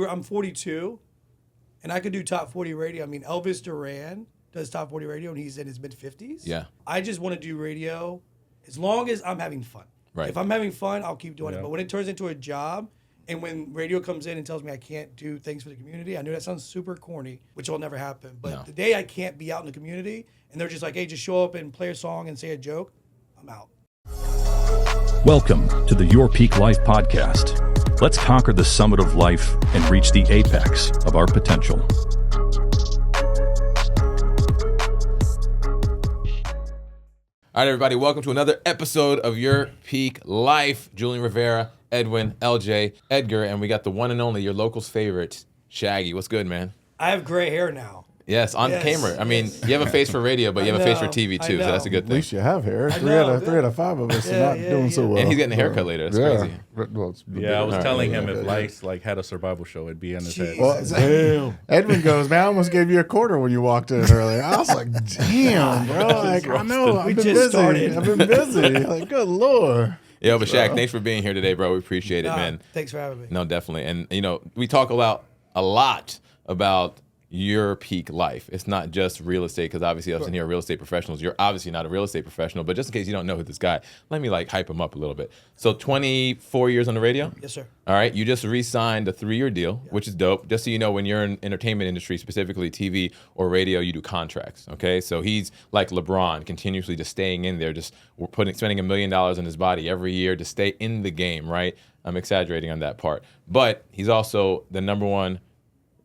I'm 42, and I could do top 40 radio. I mean, Elvis Duran does top 40 radio, and he's in his mid-50s. Yeah. I just want to do radio as long as I'm having fun. Right. If I'm having fun, I'll keep doing it. But when it turns into a job, and when radio comes in and tells me I can't do things for the community, I know that sounds super corny, which will never happen. But the day I can't be out in the community, and they're just like, hey, just show up and play a song and say a joke, I'm out. Welcome to the Your Peak Life podcast. Let's conquer the summit of life and reach the apex of our potential. All right, everybody, welcome to another episode of Your Peak Life. Julian Rivera, Edwin, LJ, Edgar, and we got the one and only, your local's favorite, Shaggy. What's good, man? I have gray hair now. Yes, on camera. I mean, you have a face for radio, but you have a face for TV too, so that's a good At thing. least you have hair. Three out of five of us are not doing so well. And he's getting a haircut later. That's crazy. I was telling him if Lice had a survival show, it'd be in his head. Well, damn. Edwin goes, man, I almost gave you a quarter when you walked in earlier. I was like, damn, bro. Like, I know, I've been busy. I've been busy. Like, good Lord. Yo, but Shaq, thanks for being here today, bro. We appreciate it, man. Thanks for having me. No, definitely. And, you know, we talk a lot about your peak life. It's not just real estate, because obviously us in here are real estate professionals. You're obviously not a real estate professional, but just in case you don't know who this guy, let me hype him up a little bit. So 24 years on the radio? Yes, sir. All right. You just re-signed a 3-year deal, which is dope. Just so you know, when you're in entertainment industry, specifically TV or radio, you do contracts. Okay. So he's like LeBron, continuously just staying in there, spending $1 million on his body every year to stay in the game, right? I'm exaggerating on that part. But he's also the #1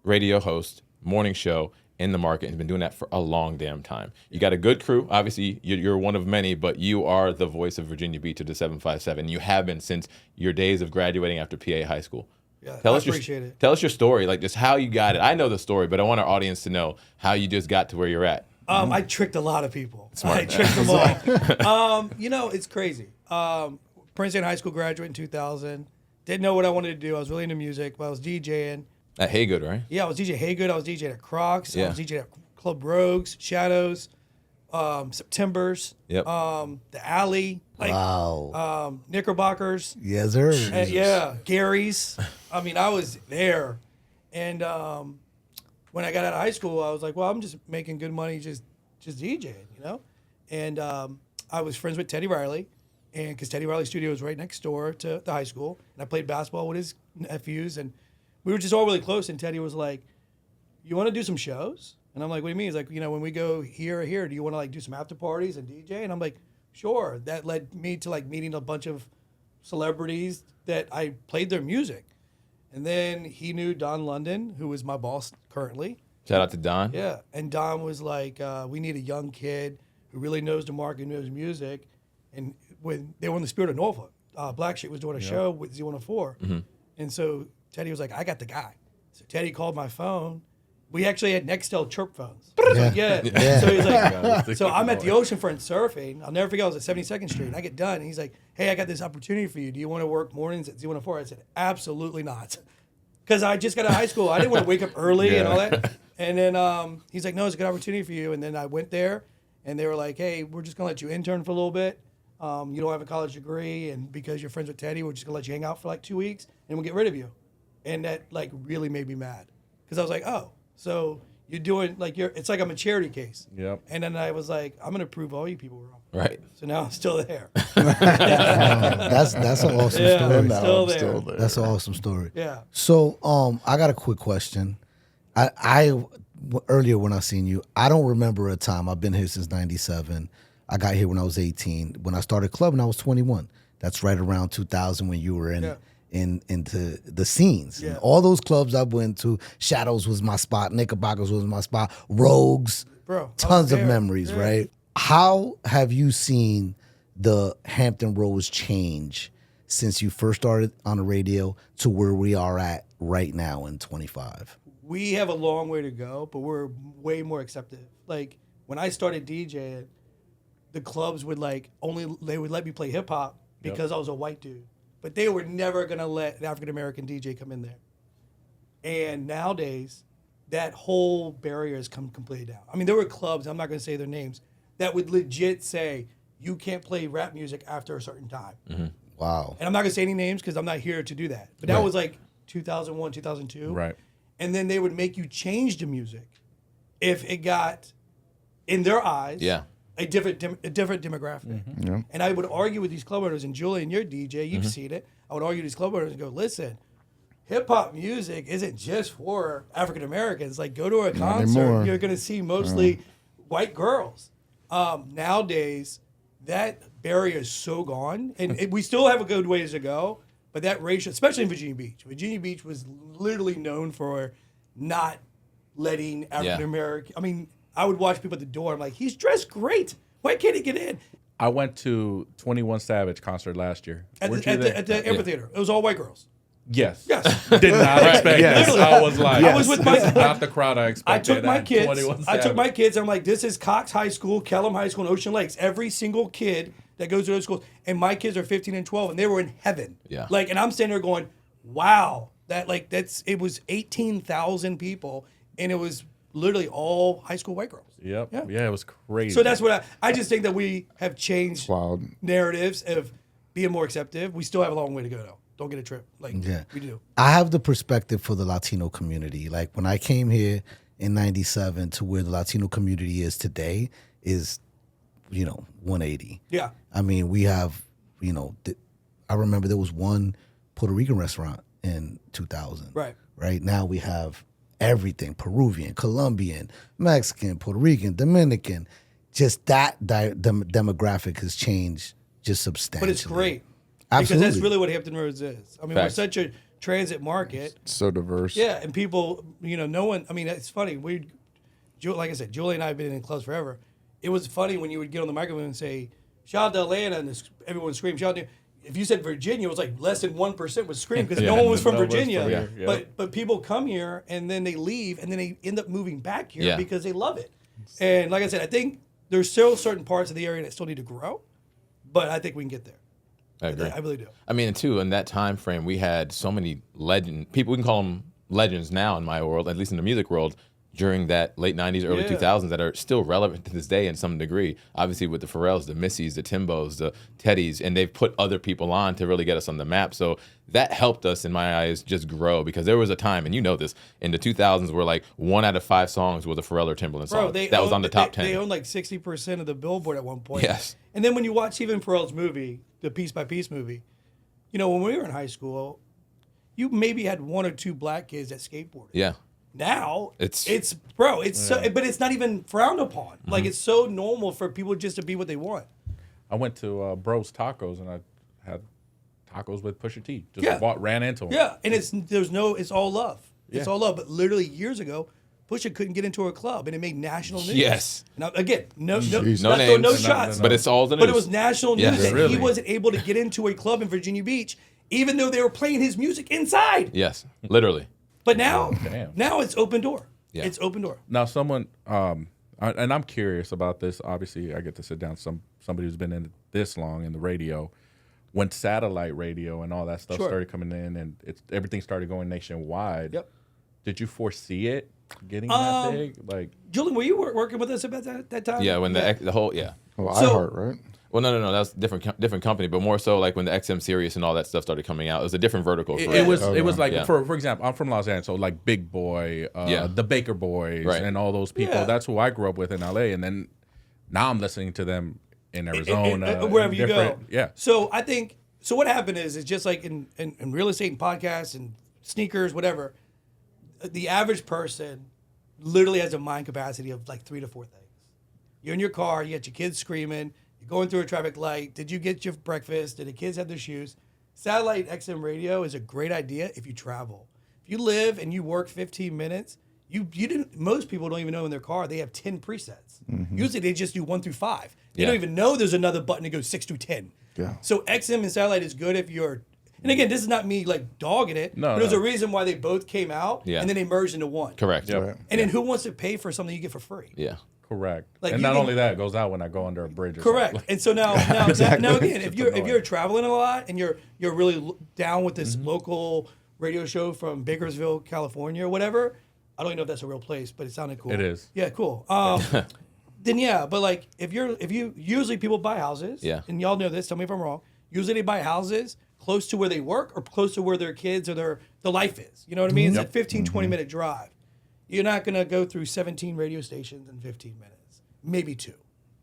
radio host, morning show in the market, and has been doing that for a long damn time. You got a good crew. Obviously, you're one of many, but you are the voice of Virginia Beach of the 757. You have been since your days of graduating after PA high school. Yeah, I appreciate it. Tell us your story, like just how you got it. I know the story, but I want our audience to know how you just got to where you're at. I tricked a lot of people. Smart. I tricked them all. It's crazy. Princeton High School graduate in 2000. Didn't know what I wanted to do. I was really into music, but I was DJing. At Haygood, right? Yeah, I was DJing Haygood. I was DJing at Crocs. Yeah. I was DJing at Club Rogues, Shadows, Septembers, Yep. The Alley, Knickerbockers. Yes, sir. Gary's. I mean, I was there. And when I got out of high school, I was like, well, I'm just making good money just DJing, you know? And I was friends with Teddy Riley, and because Teddy Riley's studio was right next door to the high school, and I played basketball with his nephews, and we were just all really close. And Teddy was like, you want to do some shows? And I'm like, what do you mean? He's like, when we go here or here, do you want to do some after parties and DJ? And I'm like, sure. That led me to meeting a bunch of celebrities that I played their music. And then he knew Don London, who is my boss currently. Shout out to Don. Yeah. And Don was like, we need a young kid who really knows the market, knows music. And when they were in the Spirit of Norfolk, Black Sheep was doing a show with Z104. Mm-hmm. And so Teddy was like, I got the guy. So Teddy called my phone. We actually had Nextel chirp phones. Yeah. So he's like, so I'm at the oceanfront surfing. I'll never forget, I was at 72nd Street. And I get done, and he's like, hey, I got this opportunity for you. Do you want to work mornings at Z104? I said, absolutely not. Because I just got out of high school. I didn't want to wake up early and all that. And then he's like, no, it's a good opportunity for you. And then I went there, and they were like, hey, we're just going to let you intern for a little bit. You don't have a college degree, and because you're friends with Teddy, we're just going to let you hang out for 2 weeks, and we'll get rid of you. And that really made me mad, because I was like, oh, so you're doing it's like I'm a charity case. Yep. And then I was like, I'm gonna prove all you people wrong. Right. So now I'm still there. That's an awesome story. Still there. That's an awesome story. Yeah. So I got a quick question. I earlier when I seen you, I don't remember a time. I've been here since '97. I got here when I was 18. When I started clubbing, I was 21. That's right around 2000 when you were into the scenes. Yeah. And all those clubs I went to, Shadows was my spot, Knickerbockers was my spot, Rogues, Bro, tons of memories, right? How have you seen the Hampton Roads change since you first started on the radio to where we are at right now in 25? We have a long way to go, but we're way more accepted. Like when I started DJing, the clubs would they would let me play hip hop because I was a white dude. But they were never going to let an African-American DJ come in there. And nowadays, that whole barrier has come completely down. I mean, there were clubs, I'm not going to say their names, that would legit say, you can't play rap music after a certain time. Mm-hmm. Wow. And I'm not going to say any names because I'm not here to do that. But that was 2001, 2002. Right. And then they would make you change the music if it got, in their eyes, a different demographic. Yeah. And I would argue with these club owners, and Julian, you're a DJ, you've seen it. I would argue with these club owners and go, listen, hip hop music isn't just for African Americans. Like, go to a concert, anymore. you're going to see mostly white girls. Nowadays, that barrier is so gone, and we still have a good ways to go. But that ratio, especially in Virginia Beach, Virginia Beach was literally known for not letting African American. I mean, I would watch people at the door. I'm like, he's dressed great. Why can't he get in? I went to 21 Savage concert last year. At the amphitheater. It was all white girls. Yes. Yes. Did not expect Yes. this. I was like, I was with my- this is not the crowd I expected. I took my at kids. 21 I took Savage. my kids. I'm like, this is Cox High School, Kellum High School, and Ocean Lakes. Every single kid that goes to those schools, and my kids are 15 and 12, and they were in heaven. Yeah. Like, and I'm standing there going, wow, it was 18,000 people, and it was literally all high school white girls. Yep. Yeah. Yeah, it was crazy. So that's what I just think that we have changed Wild. narratives of being more accepting. We still have a long way to go, though. Don't get a trip. Like, we do. I have the perspective for the Latino community. Like when I came here in 97 to where the Latino community is today is, 180. Yeah. I mean, we have, I remember there was one Puerto Rican restaurant in 2000. Right. Right now we have everything, Peruvian, Colombian, Mexican, Puerto Rican, Dominican. Just that demographic has changed just substantially. But it's great. Absolutely. Because that's really what Hampton Roads is. I mean, Facts. we're such a transit market. So diverse. Yeah, and people, no one, I mean, it's funny. Like I said, Julie and I have been in clubs forever. It was funny when you would get on the microphone and say, shout out to Atlanta, and everyone would scream, shout out to, if you said Virginia, it was like less than 1% would scream because no one was from no one's Virginia. from here, yeah. But people come here and then they leave and then they end up moving back here Yeah. because they love it. And like I said, I think there's still certain parts of the area that still need to grow, but I think we can get there. I agree. I really do. I mean, too, in that time frame, we had so many people. We can call them legends now in my world, at least in the music world, during that late 90s, early 2000s that are still relevant to this day in some degree. Obviously with the Pharrells, the Missies, the Timbos, the Teddys, and they've put other people on to really get us on the map. So that helped us, in my eyes, just grow because there was a time, and you know this, in the 2000s where like 1 out of 5 songs was a Pharrell or Timbaland song. That was on the top 10. They owned like 60% of the Billboard at one point. Yes. And then when you watch even Pharrell's movie, the Piece by Piece movie, when we were in high school, you maybe had 1 or 2 black kids that skateboarded. Yeah. Now It's so, but it's not even frowned upon. Like it's so normal for people just to be what they want. I went to Bros Tacos and I had tacos with Pusha T. Yeah. Ran into him. Yeah, and it's all love. It's Yeah. all love. But literally years ago, Pusha couldn't get into a club, and it made national news. Yes. Now again, no names. no shots. But it's all the news. But it was national news Yes. that Really? he wasn't able to get into a club in Virginia Beach, even though they were playing his music inside. Yes, literally. But now, Damn. now it's open door. Yeah. It's open door. Now, someone, and I'm curious about this. Obviously, I get to sit down somebody who's been in this long in the radio. When satellite radio and all that stuff Sure. started coming in, and everything started going nationwide. Yep. Did you foresee it getting that big? Like, Julian, were you working with us about that time? Yeah, when the whole Well, So- iHeart, right? Well, no, that's different company, but more so like when the XM Sirius and all that stuff started coming out, it was a different vertical. For it was like Yeah. for example, I'm from Los Angeles, so like Big Boy, the Baker Boys, Right. and all those people. Yeah. That's who I grew up with in LA, and then now I'm listening to them in Arizona, wherever and you go. different- Yeah. So I think what happened is it's just like in real estate and podcasts and sneakers, whatever. The average person literally has a mind capacity of like 3 to 4 things. You're in your car, you got your kids screaming, you're going through a traffic light. Did you get your breakfast? Did the kids have their shoes? Satellite XM radio is a great idea if you travel. If you live and you work 15 minutes, you didn't. Most people don't even know in their car they have 10 presets. Usually they just do 1 through 5. They Yeah. don't even know there's another button that goes 6 through 10. Yeah. So XM and satellite is good if you're. And again, this is not me like dogging it. No, but there's no. a reason why they both came out, Yeah. and then they merged into one. Correct. Yep. And then who wants to pay for something you get for free? Yeah. Correct. Like, and you not can- only that, it goes out when I go under a bridge. Or Correct. something. And so now again, if annoying. you're traveling a lot and you're really down with this local radio show from Bakersville, California, or whatever, I don't even know if that's a real place, but it sounded cool. It is. Yeah, cool. Then yeah, but like if you usually people buy houses. Yeah. And y'all know this. Tell me if I'm wrong. Usually they buy houses close to where they work or close to where their kids or their life is. You know what I mean? It's a 15, 20-minute drive. You're not going to go through 17 radio stations in 15 minutes. Maybe 2.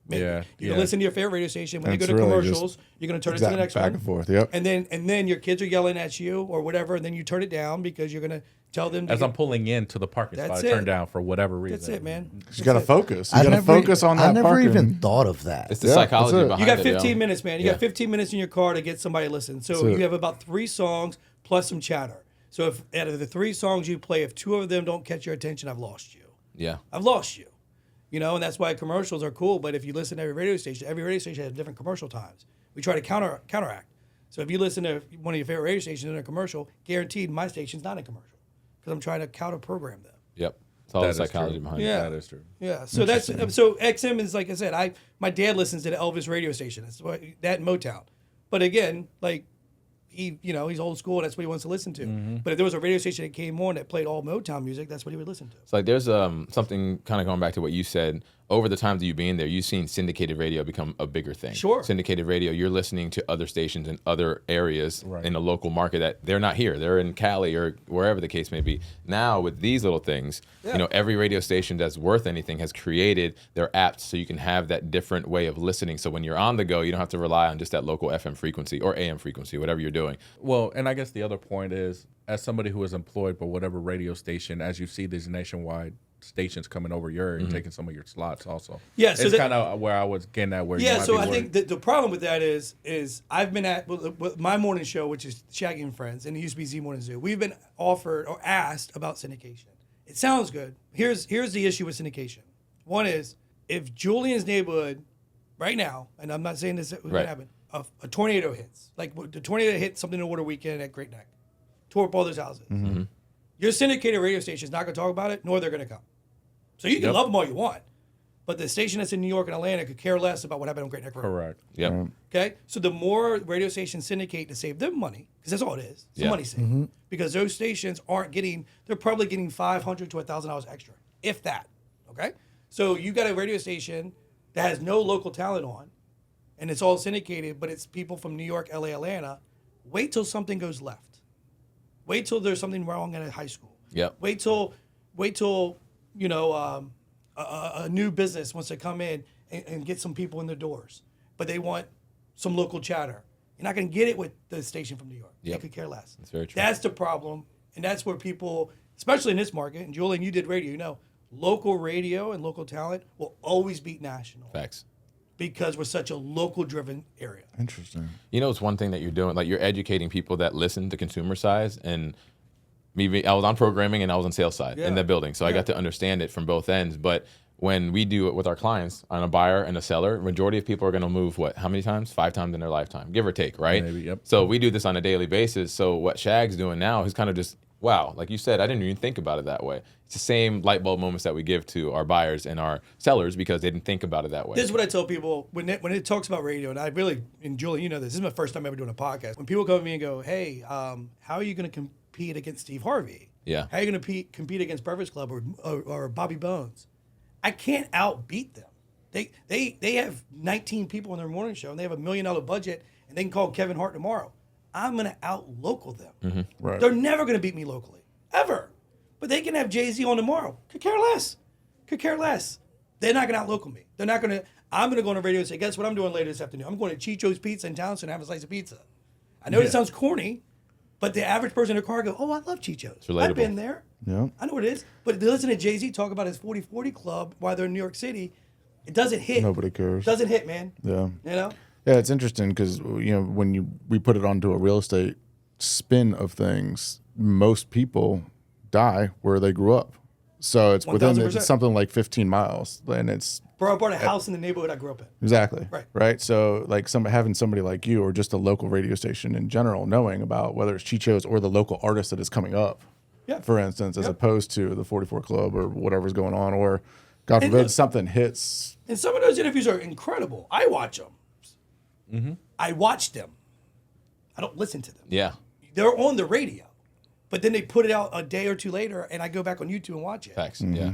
Maybe. Yeah, You can listen to your favorite radio station. When they go to really commercials, you're going to turn it to the next back one. and forth. Yep. And then your kids are yelling at you or whatever, and then you turn it down because you're going to tell them to As I'm pulling into the parking spot, I That's turn it. down for whatever reason. That's it, man. You got to focus. You I got to never- focus on that I never parking. even thought of that. It's the Yeah, psychology that's it. behind You got it. 15 yo. minutes, man. You got 15 minutes in your car to get somebody to listen. So That's it. you have about 3 songs plus some chatter. So if out of the 3 songs you play, if 2 of them don't catch your attention, I've lost you. Yeah. I've lost you. You know, and that's why commercials are cool. But if you listen to every radio station has different commercial times. We try to counteract. So if you listen to one of your favorite radio stations in a commercial, guaranteed my station's not a commercial because I'm trying to counter program them. Yep. It's all That the is psychology true. behind Yeah. it. That is true. Yeah, so so XM is like I said. My dad listens to the Elvis radio station. That's what that and Motown. But again, like he's old school. That's what he wants to listen to. But if there was a radio station that came on that played all Motown music, that's what he would listen to. It's like there's something kind of going back to what you said. Over the times that you've been there, you've seen syndicated radio become a bigger thing. Sure. Syndicated radio, you're listening to other stations in other areas in the local market that they're not here. They're in Cali or wherever the case may be. Now with these little things, every radio station that's worth anything has created their apps so you can have that different way of listening. So when you're on the go, you don't have to rely on just that local FM frequency or AM frequency, whatever you're doing. Well, and I guess the other point is, as somebody who is employed by whatever radio station, as you see these nationwide stations coming over your and taking some of your slots also. Yeah, so it's kind of where I was getting at. Where you Yeah, might so be I worried. think the problem with that is I've been at my morning show, which is Shaggy and Friends, and it used to be Z Morning Zoo. We've been offered or asked about syndication. It sounds good. Here's the issue with syndication. One is if Julian's neighborhood right now, and I'm not saying this would happen, a tornado hits, like the tornado hit something in the water weekend at Great Neck, tore up all those houses. Your syndicated radio station is not going to talk about it, nor they're going to come. So you can love them all you want, but the station that's in New York and Atlanta could care less about what happened on Great Neck Road. correct. Yep. Okay, so the more radio stations syndicate to save them money, because that's all it is, it's money saving. Because those stations they're probably getting $500 to $1,000 extra, if that. Okay, so you got a radio station that has no local talent on, and it's all syndicated, but it's people from New York, LA, Atlanta. Wait till something goes left. Wait till there's something wrong at a high school. Yep. Wait till a new business wants to come in and get some people in the doors, but they want some local chatter. You're not going to get it with the station from New York. Yep. They could care less. That's very true. That's the problem, and that's where people, especially in this market, and Julian, you did radio, local radio and local talent will always beat national. Facts. Because we're such a local-driven area. Interesting. It's one thing that you're doing, like you're educating people that listen to consumer size. And I was on programming and I was on sales side in that building. So I got to understand it from both ends. But when we do it with our clients on a buyer and a seller, majority of people are going to move how many times? 5 times in their lifetime, give or take, right? Maybe, yep. So we do this on a daily basis. So what Shag's doing now is kind of just, wow, like you said, I didn't even think about it that way. It's the same light bulb moments that we give to our buyers and our sellers because they didn't think about it that way. This is what I tell people when it talks about radio, and Julian, this is my first time ever doing a podcast. When people come to me and go, hey, how are you going to compete against Steve Harvey? Yeah. How are you going to compete against Breakfast Club or Bobby Bones? I can't outbeat them. They have 19 people on their morning show and they have $1 million budget and they can call Kevin Hart tomorrow. I'm going to out-local them. Right. They're never going to beat me locally, ever. But they can have Jay-Z on tomorrow. Could care less. They're not going to out-local me. I'm going to go on the radio and say, guess what I'm doing later this afternoon? I'm going to Chicho's Pizza in Townsend and have a slice of pizza. I know it sounds corny, but the average person in their car go, oh, I love Chicho's. It's relatable. I've been there. Yeah. I know what it is. But they listen to Jay-Z talk about his 40-40 club while they're in New York City. It doesn't hit. Nobody cares. Doesn't hit, man. Yeah. Yeah, it's interesting because when we put it onto a real estate spin of things, most people die where they grew up. So it's within 1000%. something like 15 miles, and it's Bro, I bought a house in the neighborhood I grew up in. exactly Right. So like having somebody like you, or just a local radio station in general, knowing about whether it's Chicho's or the local artist that is coming up, for instance, as opposed to the 44 Club or whatever's going on, or God forbid something hits. And some of those interviews are incredible. I watch them. I watch them. I don't listen to them. Yeah. They're on the radio, but then they put it out a day or two later, and I go back on YouTube and watch it. Facts. Yeah.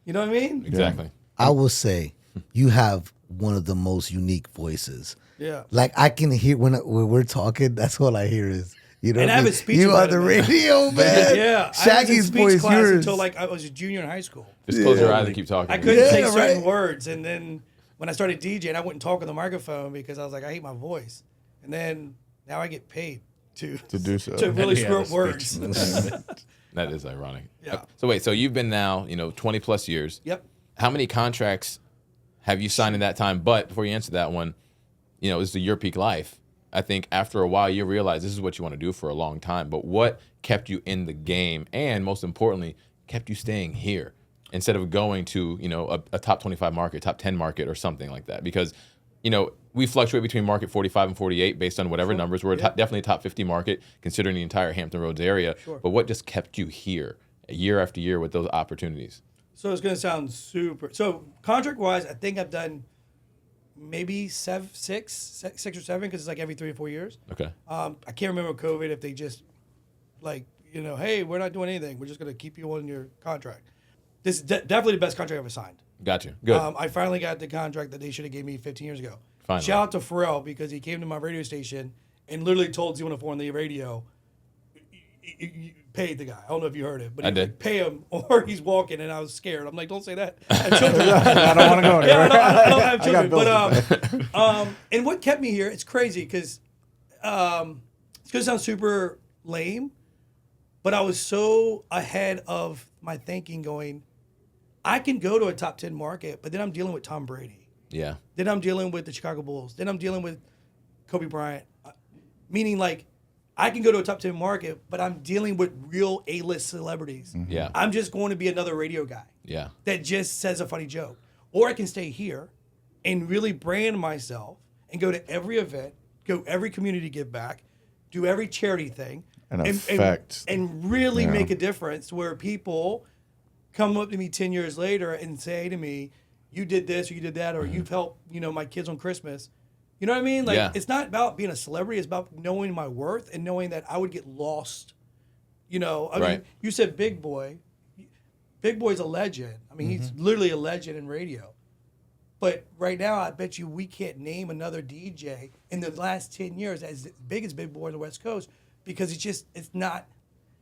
You know what I mean? Exactly. I will say you have one of the most unique voices Yeah. Like I can hear when we're talking. That's all I hear is. You know, And I have a speech you on the impediment. radio, man. Yeah, Shaggy's I was in speech voice, class yours. until like I was a junior in high school. Just close your eyes and keep talking. I couldn't say Yeah, certain right. words, and then when I started DJing, I wouldn't talk on the microphone because I was like, I hate my voice. And then now I get paid to do so. to really And he screw had up a words. speech. That is ironic. Yeah. So wait, so you've been now, 20 plus years. Yep. How many contracts have you signed in that time? But before you answer that one, this is your peak life. I think after a while you realize this is what you want to do for a long time. But what kept you in the game, and most importantly, kept you staying here instead of going to a top 25 market, top 10 market, or something like that? Because we fluctuate between market 45 and 48 based on whatever numbers. We're definitely a top 50 market considering the entire Hampton Roads area. Sure. But what just kept you here year after year with those opportunities? So it's going to sound super. So contract wise, I think I've done maybe six or seven because it's like every 3 or 4 years. Okay. I can't remember COVID if they just hey, we're not doing anything. We're just going to keep you on your contract. This is definitely the best contract I've ever signed. Got you. Good. I finally got the contract that they should have gave me 15 years ago. Finally. Shout out to Pharrell because he came to my radio station and literally told Z104 on the radio, you paid the guy. I don't know if you heard it, but I he did. pay him or he's walking, and I was scared. I'm like, don't say that. I have children. I don't want to go anywhere. I don't have children. bills But and what kept me here? It's crazy because it's going to sound super lame, but I was so ahead of my thinking, going, I can go to a top 10 market, but then I'm dealing with Tom Brady. Yeah. Then I'm dealing with the Chicago Bulls. Then I'm dealing with Kobe Bryant. Meaning, like, I can go to a top 10 market, but I'm dealing with real A-list celebrities. Yeah. I'm just going to be another radio guy Yeah. that just says a funny joke. Or I can stay here and really brand myself and go to every event, go every community give back, do every charity thing. And affect. And really make a difference where people come up to me 10 years later and say to me, you did this or you did that, or you've helped, my kids on Christmas. You know what I mean? Like, it's not about being a celebrity. It's about knowing my worth and knowing that I would get lost. I mean, you said Big Boy. Big Boy's a legend. I mean, he's literally a legend in radio. But right now, I bet you we can't name another DJ in the last 10 years as big as Big Boy on the West Coast because it's not.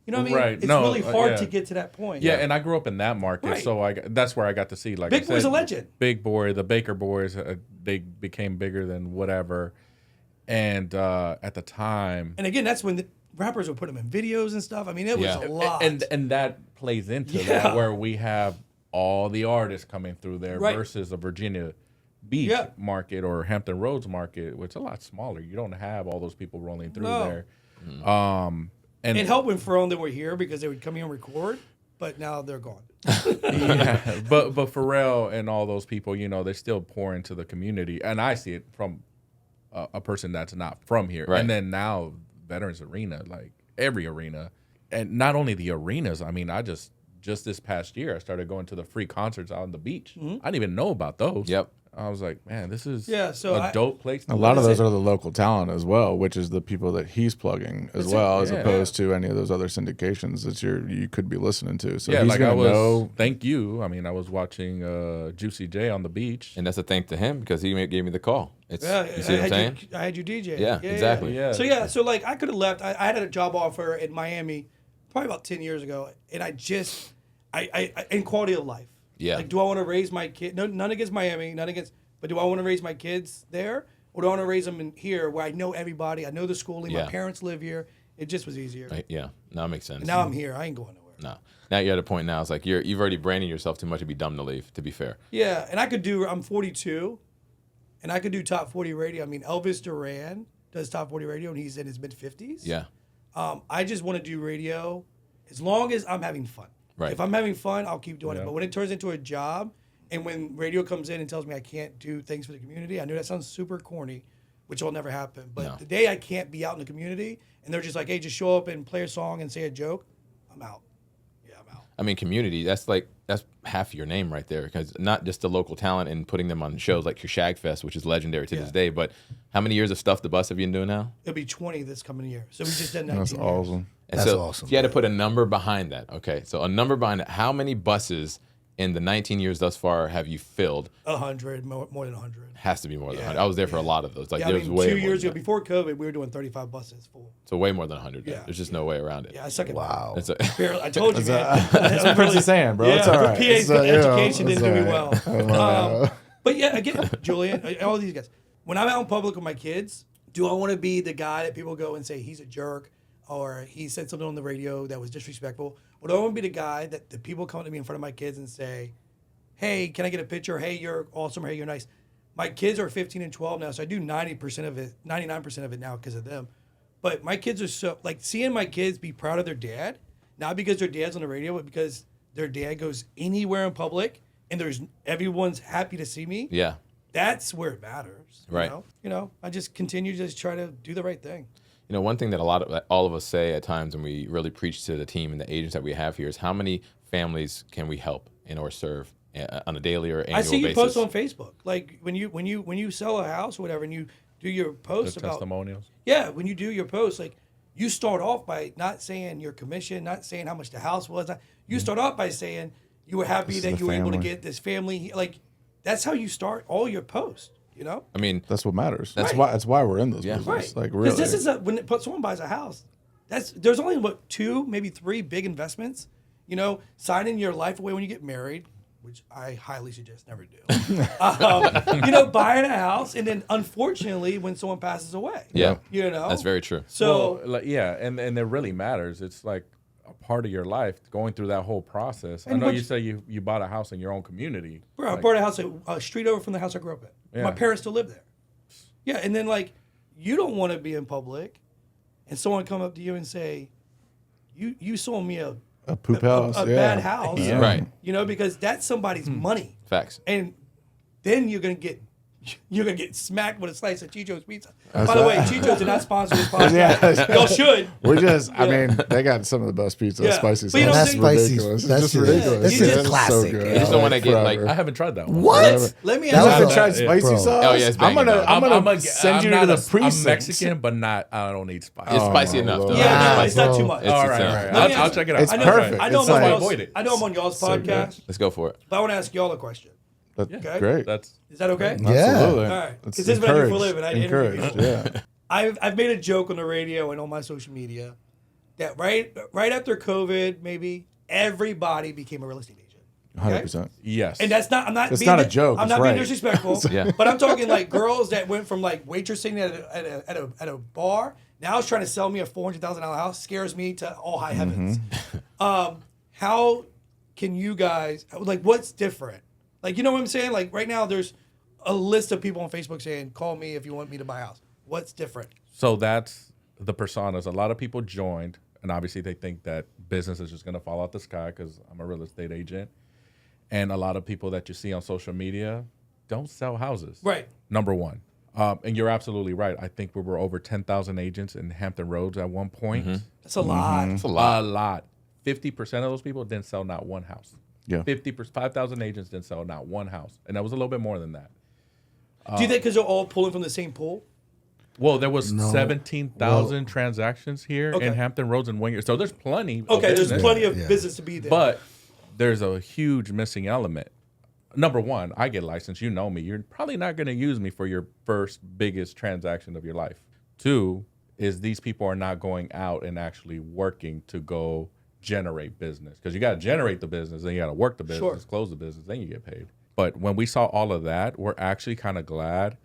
You know what I mean? Right. It's No, really hard yeah. to get to that point. Yeah, and I grew up in that market, Right. so that's where I got to see. Like Big I Boy's said, a legend. Big Boy, the Baker Boys, they became bigger than whatever. And at the time, And again, that's when the rappers would put them in videos and stuff. I mean, it was Yeah. a lot. and that plays into Yeah. that where we have all the artists coming through there Right. versus a Virginia Beach Yeah. market or Hampton Roads market, which is a lot smaller. You don't have all those people rolling through No. there. And it helped when Pharrell and they were here because they would come here and record, but now they're gone. yeah, but Pharrell and all those people, they still pour into the community, and I see it from a person that's not from here. Right. And then now Veterans Arena, like every arena, and not only the arenas. I mean, I just this past year I started going to the free concerts out on the beach. I didn't even know about those. Yep. I was like, man, this is so a dope place. A lot of those are the local talent as well, which is the people that he's plugging as well, as opposed to any of those other syndications that you could be listening to. So yeah, he's like I gonna was. know. Thank you. I mean, I was watching Juicy J on the beach. And that's a thank to him because he gave me the call. It's, Yeah, you see what I'm saying? I had you DJ. Yeah, exactly. Yeah. So like I could have left. I had a job offer in Miami probably about 10 years ago, and I in quality of life. Yeah. Like, do I want to raise my kid? No, none against Miami, but do I want to raise my kids there, or do I want to raise them in here where I know everybody, I know the schooling, Yeah. my parents live here? It just was easier. Right, yeah. No, it makes sense. And now I'm here. I ain't going nowhere. No. Now you're at a point now. It's like you've already branded yourself too much to be dumb to leave. To be fair. Yeah, and I'm 42, and I could do top 40 radio. I mean, Elvis Duran does top 40 radio, and he's in his mid-50s. Yeah. I just want to do radio as long as I'm having fun. Right. If I'm having fun, I'll keep doing Yeah. it. But when it turns into a job, and when radio comes in and tells me I can't do things for the community, I know that sounds super corny, which will never happen. But No. the day I can't be out in the community, and they're just like, hey, just show up and play a song and say a joke, I'm out. Yeah, I'm out. I mean, community. That's half your name right there, because not just the local talent and putting them on shows like your Shagfest, which is legendary to this day. But how many years of Stuff the Bus have you been doing now? It'll be 20 this coming year. So we just did 19 That's years. awesome. And That's so awesome, if you had to put a number behind that, okay, so a number behind it, how many buses In the 19 years thus far, have you filled? 100, more than 100. Has to be more than 100. I was there for a lot of those. Like, Yeah, there's way 2 more years than ago, that. before COVID, we were doing 35 buses full. So way more than 100. Yeah, There's just no way around it. Yeah, I suck at Wow. It's a, I told you, man. That's what Prince is saying, bro. Yeah, It's all the right. PA's education didn't do me well. right. But yeah, again, Julian, all these guys. When I'm out in public with my kids, do I want to be the guy that people go and say he's a jerk or he said something on the radio that was disrespectful? Or do I want to be the guy that the people come to me in front of my kids and say, hey, can I get a picture? Hey, you're awesome. Hey, you're nice. My kids are 15 and 12 now, so I do 90% of it, 99% of it now because of them. But my kids are so, like, seeing my kids be proud of their dad, not because their dad's on the radio, but because their dad goes anywhere in public and everyone's happy to see me. yeah. That's where it matters. Right. You know, I just continue to just try to do the right thing. You know, one thing that all of us say at times, and we really preach to the team and the agents that we have here, is how many families can we help and or serve on a daily or annual basis? I see you post on Facebook, like when you sell a house or whatever, and you do your post about testimonials. Yeah, when you do your post, like you start off by not saying your commission, not saying how much the house was. You start off by saying you were happy that you were able to get this family. Like that's how you start all your posts. You know, I mean, That's what matters. That's Right. why we're in this Yeah. business. right? Like really. This is when someone buys a house, there's only what 2, maybe 3 big investments. You know, signing your life away when you get married, which I highly suggest never do. You know, buying a house, and then unfortunately, when someone passes away. yeah, You know, that's very true. So Well, like, yeah, and it really matters. It's like a part of your life going through that whole process. I And know what- you say you bought a house in your own community. bro, I Like, bought a house a street over from the house I grew up in. Yeah. My parents still live there. Yeah, and then like you don't want to be in public, and someone come up to you and say, "You sold me a poop house. a yeah. bad house," Yeah. Right. You know, because that's somebody's money, Facts. and then you're gonna get smacked with a slice of Chicho's pizza. That's By the way, right. Chicho's did not sponsor this podcast. Yeah. Y'all should. We just, I mean, they got some of the best pizza. Yeah. Spicy But you sauce. know, It's that's spicy. ridiculous. That's It's just just- ridiculous. that's just It's classic. So good. You just don't want to get like Forever. I haven't tried that one. What? Let me That ask was haven't a- tried spicy bro. sauce. Oh, yeah, it's I'm banging, gonna, dog. I'm gonna send you to the I'm precinct. Mexican, but I don't eat spice. It's Oh, spicy my enough. Lord. Though. Yeah, Nah, it's not bro. too much. It's all its right, own. all right. Let me I'll ask- check it out. It's I know, perfect. I know It's I'm on like- y'all's, avoid it. I know I'm on y'all's So good. podcast, Let's go for it. but I want to ask y'all a question. That's Okay. great. That's Is that okay? Yeah. Absolutely. All right. It's 'Cause this is what I do for a encouraged. living. I interview Encouraged. people. Yeah. I've made a joke on the radio and on my social media that right after COVID, maybe everybody became a real estate agent. 100%. yes. And that's not. I'm not. It's being not a joke, I'm it's not right. being disrespectful. Yeah. But I'm talking like girls that went from like waitressing at a bar. Now is trying to sell me a $400,000 house. Scares me to all high heavens. How can you guys like? What's different? Like, you know what I'm saying? Like right now, there's a list of people on Facebook saying, "Call me if you want me to buy a house." What's different? So that's the personas. A lot of people joined, and obviously they think that business is just going to fall out the sky because I'm a real estate agent. And a lot of people that you see on social media don't sell houses. Right. Number one. And you're absolutely right. I think we were over 10,000 agents in Hampton Roads at one point. That's a lot. It's a A lot. lot. 50% of those people didn't sell not one house. Yeah. 5,000 agents didn't sell not one house. And that was a little bit more than that. Do you think because they're all pulling from the same pool? Well, there was 17,000 transactions here Okay. in Hampton Roads in 1 year. So there's plenty. of Okay, there's business. plenty of Yeah. business to be there. But there's a huge missing element. Number one, I get licensed. You know me. You're probably not going to use me for your first biggest transaction of your life. Two is these people are not going out and actually working to go generate business. Because you got to generate the business, then you got to work the business, Sure. close the business, then you get paid. But when we saw all of that, we're actually kind of glad.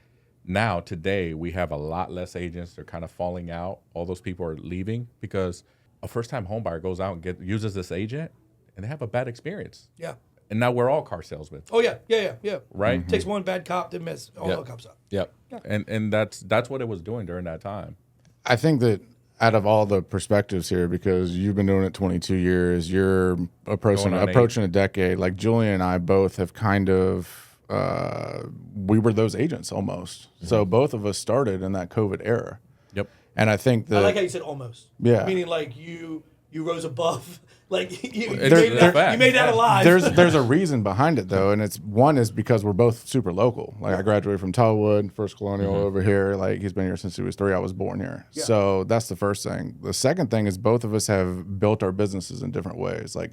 Now, today, we have a lot less agents. They're kind of falling out. All those people are leaving because a first-time home buyer goes out and uses this agent, and they have a bad experience. yeah. And now we're all car salesmen, Oh yeah. right? Takes one bad cop to mess all Yep. the cops up. Yep. And that's what it was doing during that time. I think that out of all the perspectives here, because you've been doing it 22 years, you're approaching Going on a decade. Like Julian and I both have kind of, we were those agents almost. So both of us started in that COVID era. Yep. And I think that I like how you said almost. Yeah. Meaning like you rose above. Like you It's fact. made that alive. there's a reason behind it though, and it's one is because we're both super local. Like I graduated from Tallwood, First Colonial over here. Like he's been here since he was 3. I was born here, so that's the first thing. The second thing is both of us have built our businesses in different ways. Like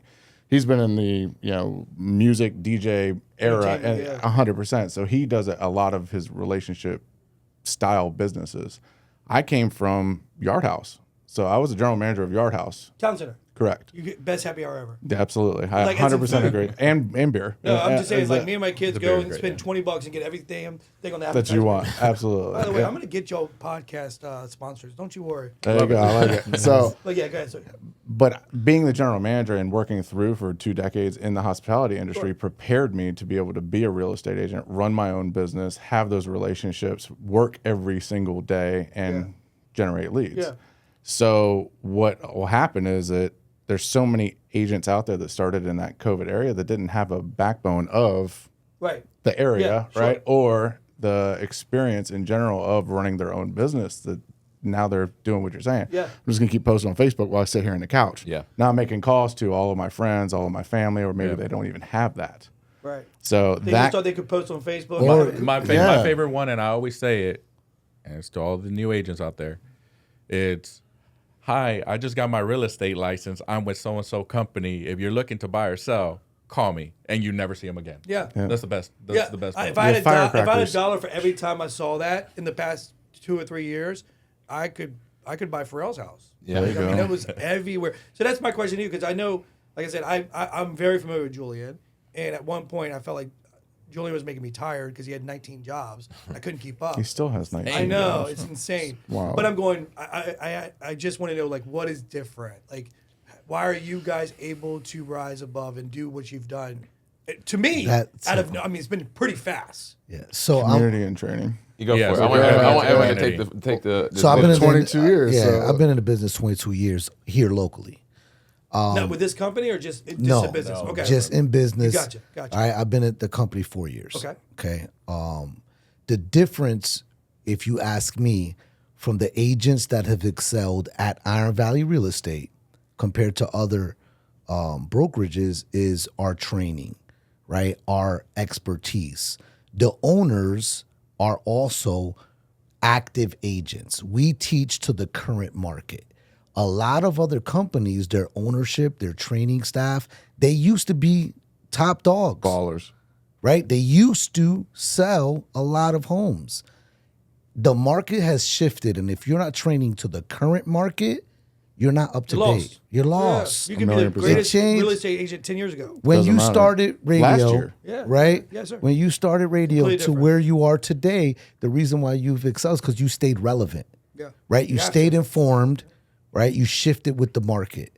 He's been in the music DJ era Entertainment, 100%. So he does a lot of his relationship style businesses. I came from Yard House, so I was a general manager of Yard House. Town Center. Correct. You get best happy hour ever. Yeah, absolutely. I Like, 100% agree. And beer. No, I'm just saying, As like me and my kids the go beer and is spend great, $20 and get every damn thing on the that you advertisement. want. Absolutely. By the way, Yeah. I'm gonna get your podcast sponsors. Don't you worry. There you go. I like it. So, But yeah, go ahead. So, but being the general manager and working through for 2 decades in the hospitality industry prepared me to be able to be a real estate agent, run my own business, have those relationships, work every single day, and generate leads. Yeah. So what will happen is that there's so many agents out there that started in that COVID area that didn't have a backbone of right. the area, Yeah, sure. right? Or the experience in general of running their own business that now they're doing what you're saying. Yeah. I'm just going to keep posting on Facebook while I sit here on the couch. Yeah. Now I'm making calls to all of my friends, all of my family, or maybe they don't even have that. Right. So They just that thought they could post on Facebook. Or- My Yeah. favorite one, and I always say it, and it's to all the new agents out there. It's, hi, I just got my real estate license. I'm with so-and-so company. If you're looking to buy or sell, call me. And you never see them again. Yeah. That's the best. That's the best. If one. I had firecrackers. $1 for every time I saw that in the past 2 or 3 years, I could buy Pharrell's house. Yeah. There you I mean, go. it was everywhere. So that's my question to you, because I know, like I said, I'm very familiar with Julian, and at one point I felt like Julian was making me tired because he had 19 jobs. I couldn't keep up. he still has 19. I know, jobs. it's insane. Wow. But I'm going. I just want to know, like, what is different? Like, why are you guys able to rise above and do what you've done? To me, That's- it's been pretty fast. Yeah. So Community and training. You go Yeah, for it. so I want, go ahead. I want Go everyone ahead, to take the. So I've been in 22 years, Yeah, so- I've been in the business 22 years here locally. Not with this company or just No, a business? Okay. just in business. Gotcha. I've been at the company 4 years. Okay. Okay. The difference, if you ask me, from the agents that have excelled at Iron Valley Real Estate compared to other brokerages is our training, right? Our expertise. The owners are also active agents. We teach to the current market. A lot of other companies, their ownership, their training staff, they used to be top dogs, Ballers. right? They used to sell a lot of homes. The market has shifted, and if you're not training to the current market, you're not up to You're date. lost. You're Yeah. lost. You could be the 1,000,000%. greatest It changed. real estate agent 10 years ago. When Doesn't you matter. started radio, Last year. Yeah. right? Yes, sir. When you started radio Completely to different. where you are today, the reason why you've excelled is because you stayed relevant, Yeah. right? You have stayed to. informed, right? You shifted with the market.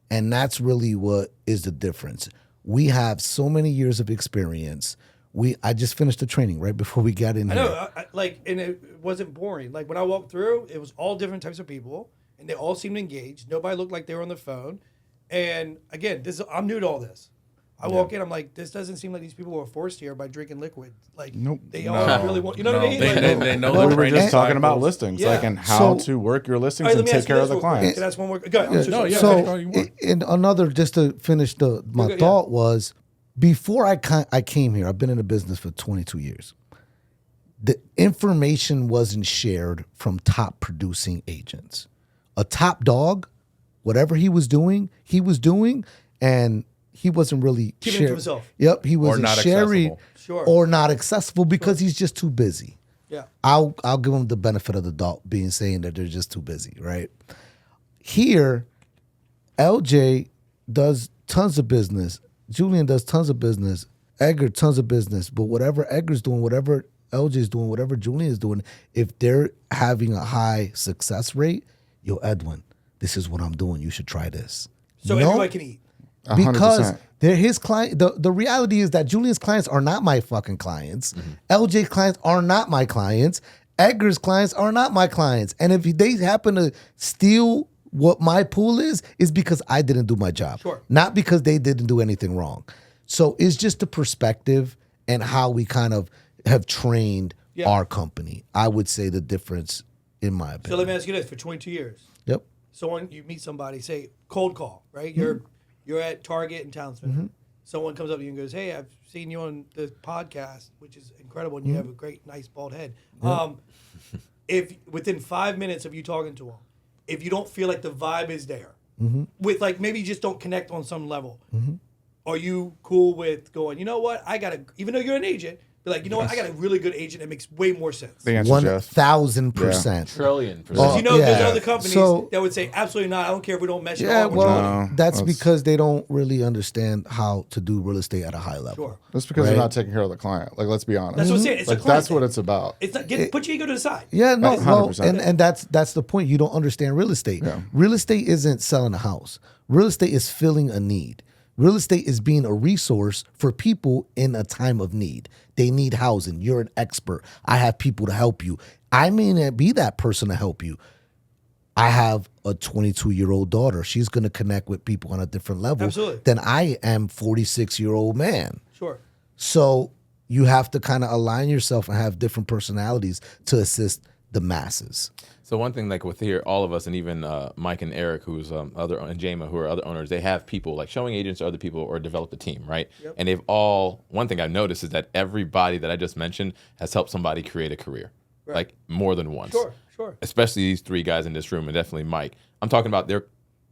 And that's really what is the difference. We have so many years of experience. I just finished the training right before we got in I here. know, and it wasn't boring. Like when I walked through, it was all different types of people, and they all seemed engaged. Nobody looked like they were on the phone. And again, I'm new to all this. I walk in, I'm like, this doesn't seem like these people were forced here by drinking liquid. Like, Nope. they all really want, you know what I mean? They, Like, they know We the were training just talking about cycles. listings, Yeah. like and how So- to work your listings all right, let and me take ask you care this of the real quick. clients. Can I ask one more? Go ahead. I'm so No, sorry. yeah. So, go, you want. and another, just to finish my yeah. thought was, before I came here, I've been in the business for 22 years. The information wasn't shared from top producing agents. A top dog, whatever he was doing, and he wasn't really Keeping it to sharing. himself. Yep, he wasn't not sharing accessible. Sure. or not accessible because he's just too busy. Yeah. I'll give them the benefit of the doubt, being saying that they're just too busy, right? Here, LJ does tons of business. Julian does tons of business. Edgar tons of business. But whatever Edgar's doing, whatever LJ's doing, whatever Julian is doing, if they're having a high success rate, yo, Edwin, this is what I'm doing. You should try this. So No, everybody can eat. because 100%. they're his client. The reality is that Julian's clients are not my fucking clients. LJ's clients are not my clients. Edgar's clients are not my clients. And if they happen to steal what my pool is because I didn't do my job. Sure. Not because they didn't do anything wrong. So it's just the perspective and how we kind of have trained Yeah. our company. I would say the difference, in my So opinion. let me ask you this: for 22 years, Yep. someone you meet somebody, say cold call, right? You're at Target in Townsville. Someone comes up to you and goes, "Hey, I've seen you on the podcast, which is incredible, and you have a great, nice bald head." If within 5 minutes of you talking to them, if you don't feel like the vibe is there, with like maybe you just don't connect on some level, are you cool with going, you know what, even though you're an agent, be like, you know what, I got a really good agent that makes way more sense. The answer is yes. 1,000%. Trillion. Because there's other companies that would say, absolutely not, I don't care if we don't mesh it all. Well, that's because they don't really understand how to do real estate at a high level. Sure. That's because they're not taking care of the client. Like, let's be honest. That's what I'm saying. It's like, that's what it's about. It's not, put your ego to the side. Yeah, no, 100%. and that's the point. You don't understand real estate. Yeah. Real estate isn't selling a house. Real estate is filling a need. Real estate is being a resource for people in a time of need. They need housing. You're an expert. I have people to help you. I may not be that person to help you. I have a 22-year-old daughter. She's going to connect with people on a different level than I am 46-year-old man. Sure. So you have to kind of align yourself and have different personalities to assist the masses. So one thing, like with here, all of us, and even Mike and Eric, who's and Jama, who are other owners, they have people like showing agents to other people or developed a team, right? Yep. And they've all. One thing I've noticed is that everybody that I just mentioned has helped somebody create a career, like more than once. Sure. Especially these three guys in this room, and definitely Mike. I'm talking about their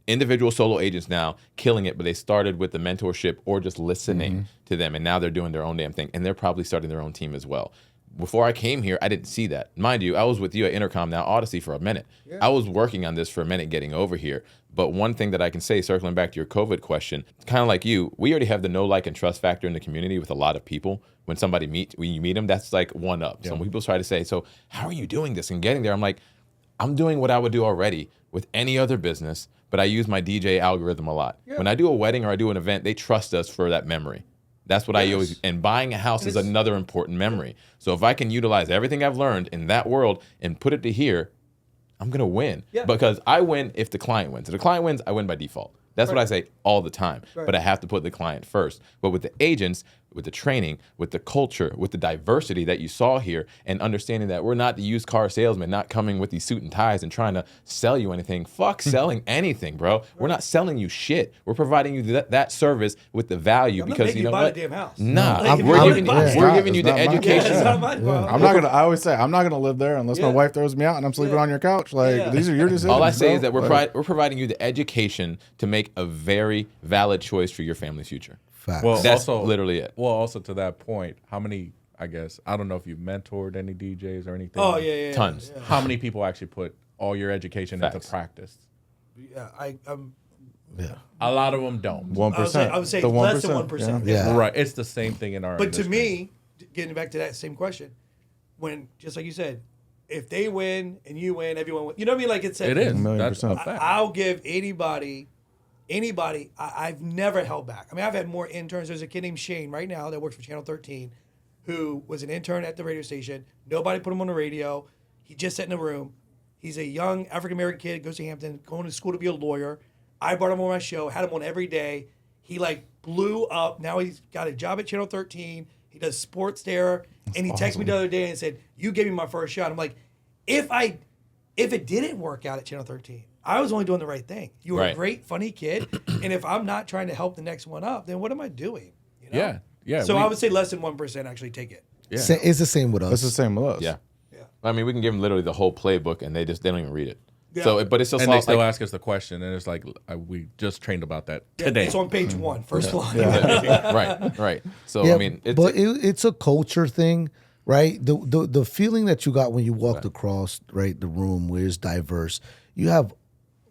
individual solo agents now killing it, but they started with the mentorship or just listening to them, and now they're doing their own damn thing, and they're probably starting their own team as well. Before I came here, I didn't see that. Mind you, I was with you at Intercom, now Odyssey, for a minute. Yeah. I was working on this for a minute getting over here. But one thing that I can say, circling back to your COVID question, kind of like you, we already have the know, like, and trust factor in the community with a lot of people. When you meet them, that's like one up. Some people try to say, so how are you doing this and getting there? I'm like, I'm doing what I would do already with any other business, but I use my DJ algorithm a lot. Yeah. When I do a wedding or I do an event, they trust us for that memory. That's what I always, and buying a house is another important memory. So if I can utilize everything I've learned in that world and put it to here, I'm going to win. Yeah. Because I win if the client wins. If the client wins, I win by default. That's what I say all the time. Right. But I have to put the client first. But with the agents, with the training, with the culture, with the diversity that you saw here, and understanding that we're not the used car salesman, not coming with these suit and ties and trying to sell you anything. Fuck selling anything, bro. Right. We're not selling you shit. We're providing you that service with the value because you know what? Damn house. Nah, we're giving you the education. I always say I'm not gonna live there unless my wife throws me out and I'm sleeping on your couch. Like these are your decisions. All I say is that we're providing you the education to make a very valid choice for your family's future. Facts. Well, that's literally it. Well, also to that point, how many, I don't know if you've mentored any DJs or anything. Oh, yeah. Tons. Yeah. How many people actually put all your education into practice? Yeah, a lot of them don't. 1%. I would say less than 1%. Yeah. Right. It's the same thing in our industry. To me, getting back to that same question, when, just like you said, if they win and you win, everyone wins. You know what I mean? Like it said, it is. That's a fact. I'll give anybody, I've never held back. I mean, I've had more interns. There's a kid named Shane right now that works for Channel 13 who was an intern at the radio station. Nobody put him on the radio. He just sat in a room. He's a young African-American kid, goes to Hampton, going to school to be a lawyer. I brought him on my show, had him on every day. He blew up. Now he's got a job at Channel 13. He does sports there. And he texted me the other day and said, you gave me my first shot. I'm like, if it didn't work out at Channel 13, I was only doing the right thing. You were a great, funny kid. And if I'm not trying to help the next one up, then what am I doing? You know? Yeah. So I would say less than 1% actually take it. Yeah. It's the same with us. It's the same with us. Yeah. I mean, we can give them literally the whole playbook, and they don't even read it. Yeah. So, but it's just and they still ask us the question, and it's like we just trained about that today. It's on page 1, first line. Right. So I mean, it's a culture thing, right? The feeling that you got when you walked across the room where it's diverse. You have,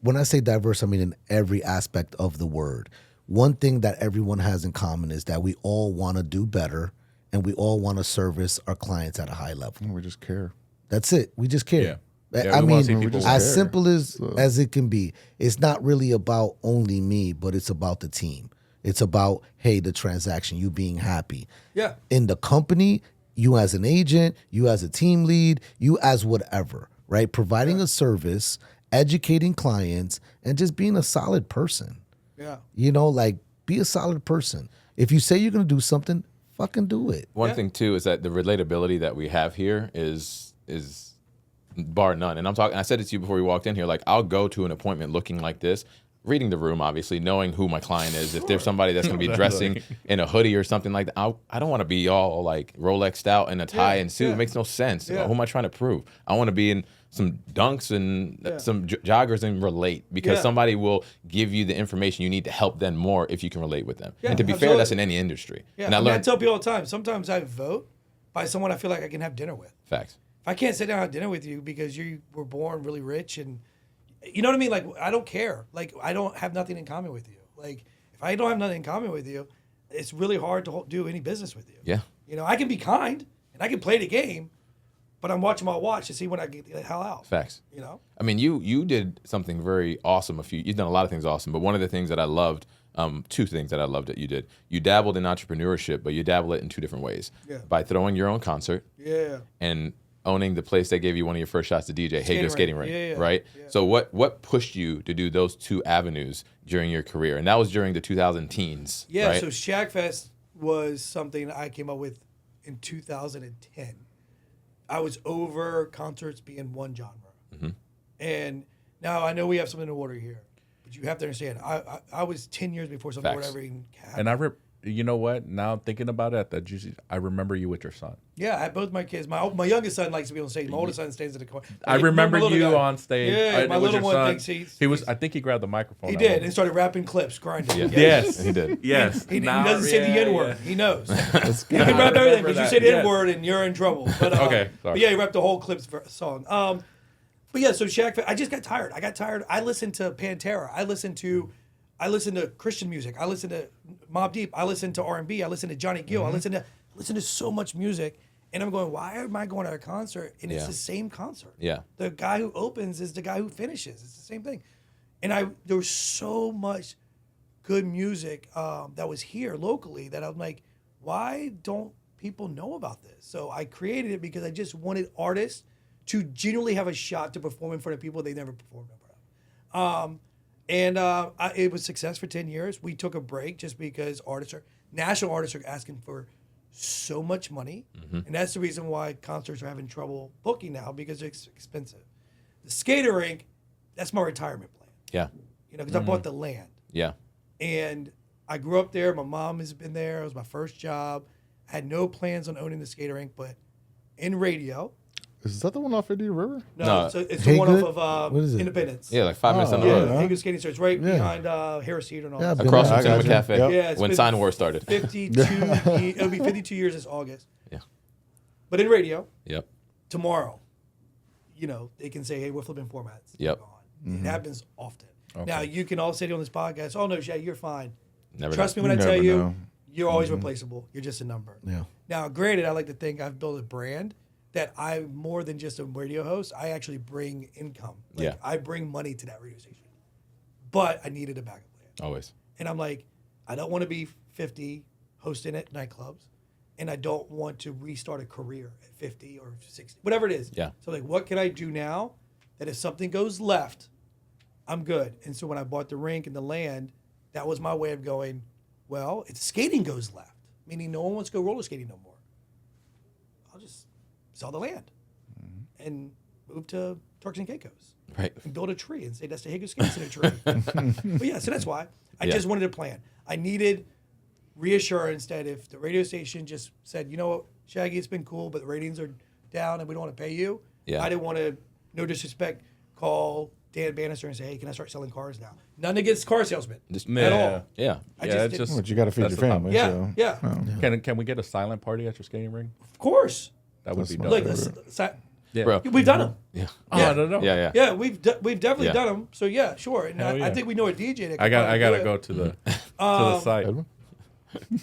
when I say diverse, I mean in every aspect of the word. One thing that everyone has in common is that we all want to do better, and we all want to service our clients at a high level. We just care. That's it. We just care. Yeah, I mean, as simple as it can be. It's not really about only me, but it's about the team. It's about, hey, the transaction, you being happy. Yeah. In the company, you as an agent, you as a team lead, you as whatever, right? Providing a service, educating clients, and just being a solid person. Yeah. You know, be a solid person. If you say you're going to do something, fucking do it. One thing, too, is that the relatability that we have here is bar none. And I said it to you before we walked in here, I'll go to an appointment looking like this, reading the room, obviously, knowing who my client is. If there's somebody that's going to be dressing in a hoodie or something like that, I don't want to be all Rolexed out in a tie and suit. It makes no sense. Who am I trying to prove? I want to be in some dunks and some joggers and relate, because somebody will give you the information you need to help them more if you can relate with them. And to be fair, that's in any industry. Yeah, and I tell people all the time, sometimes I vote by someone I feel like I can have dinner with. Facts. If I can't sit down and have dinner with you because you were born really rich and you know what I mean? Like, I don't care. Like, I don't have nothing in common with you. Like, if I don't have nothing in common with you, it's really hard to do any business with you. Yeah. You know, I can be kind and I can play the game, but I'm watching my watch to see when I get the hell out. Facts. You know? I mean, you did something very awesome. You've done a lot of things awesome, but one of the things that I loved, two things that I loved that you did. You dabbled in entrepreneurship, but you dabbled it in two different ways. Yeah. By throwing your own concert. Yeah. And owning the place that gave you one of your first shots to DJ, Hey Go Skating Ring, right? Yeah. So what pushed you to do those two avenues during your career? And that was during the 2010s, Yeah, right? so Shagfest was something I came up with in 2010. I was over concerts being one genre. Mm-hmm. And now I know we have something in order here, but you have to understand, I was 10 years before something would ever even happen. And you know what? Now thinking about it, I remember you with your son. Yeah, I had both my kids. My youngest son likes to be on stage. My oldest son stays in the corner. I remember my little you guy. on stage. Yeah, my with little your one son. thinks he was. I think he grabbed the microphone. he that did one. and started rapping clips, grinding. Yeah. Yes, he did. Yes, He Now- doesn't say the yeah, N word. yeah. He knows. You can rap everything, but you say the Yeah. N word and you're in trouble. But, Okay, sorry. But yeah, he rapped the whole clips song. But yeah, so Shaq, I just got tired. I listened to Pantera. I listened to Christian music. I listened to Mobb Deep. I listened to R&B. I listened to Johnny Gill. I listened to so much music. And I'm going, why am I going to a concert? And it's the same concert. Yeah. The guy who opens is the guy who finishes. It's the same thing. And there was so much good music that was here locally that I'm like, why don't people know about this? So I created it because I just wanted artists to genuinely have a shot to perform in front of people they never performed in front of. It was success for 10 years. We took a break just because national artists are asking for so much money. And that's the reason why concerts are having trouble booking now, because it's expensive. The skater rink, that's my retirement plan. Yeah. You know, because I bought the land. Yeah. And I grew up there. My mom has been there. It was my first job. I had no plans on owning the skater rink, but in radio. Is that the one off Indian River? No. It's the one Haygood? off of What is it? Independence. Yeah, like 5 minutes down the Yeah, road. Haygood Skating Store. It's right behind Harris Theater and all Yeah, that. I've been Across there. from Cinema gotcha. Cafe. Yep. Yeah, it's when been Sign War started. 52. It'll be 52 years this August. Yeah. But in radio, Yep. tomorrow, you know, they can say, "Hey, we're flipping formats." Yep. It happens often. Now you can all say on this podcast, "Oh no, Shaggy, you're fine." Never Trust know. me when I You tell never you, know. you're always replaceable. You're just a number. Yeah. Now, granted, I like to think I've built a brand that I'm more than just a radio host. I actually bring income. Like, Yeah. I bring money to that radio station. But I needed a backup plan. Always. And I'm like, I don't want to be 50 hosting at nightclubs. And I don't want to restart a career at 50 or 60, whatever it is. Yeah. So like, what can I do now that if something goes left, I'm good? And so when I bought the rink and the land, that was my way of going, well, if skating goes left, meaning no one wants to go roller skating no more, I'll just sell the land and move to Turks and Caicos Right. and build a tree and say that's the Hago Skating Center tree. But yeah, so that's why I just wanted a plan. I needed reassurance that if the radio station just said, you know what, Shaggy, it's been cool, but the ratings are down and we don't want to pay you. Yeah. I didn't want to, no disrespect, call Dan Bannister and say, hey, can I start selling cars now? Nothing against car salesmen Just- at all. Yeah. I Yeah, just it's did- just But you got to feed your that's the problem. family. yeah, So. yeah, Can we get a silent party at your skating ring? of course. That would That's be my dope. Like, favorite. Yeah. Bro. we've done them. Yeah. Oh, Yeah. I don't know. Yeah. Yeah. Yeah, we've definitely Yeah. done them. So yeah, sure. And Hell I yeah. think we know a DJ that can I probably gotta do go it. to the site. Edwin?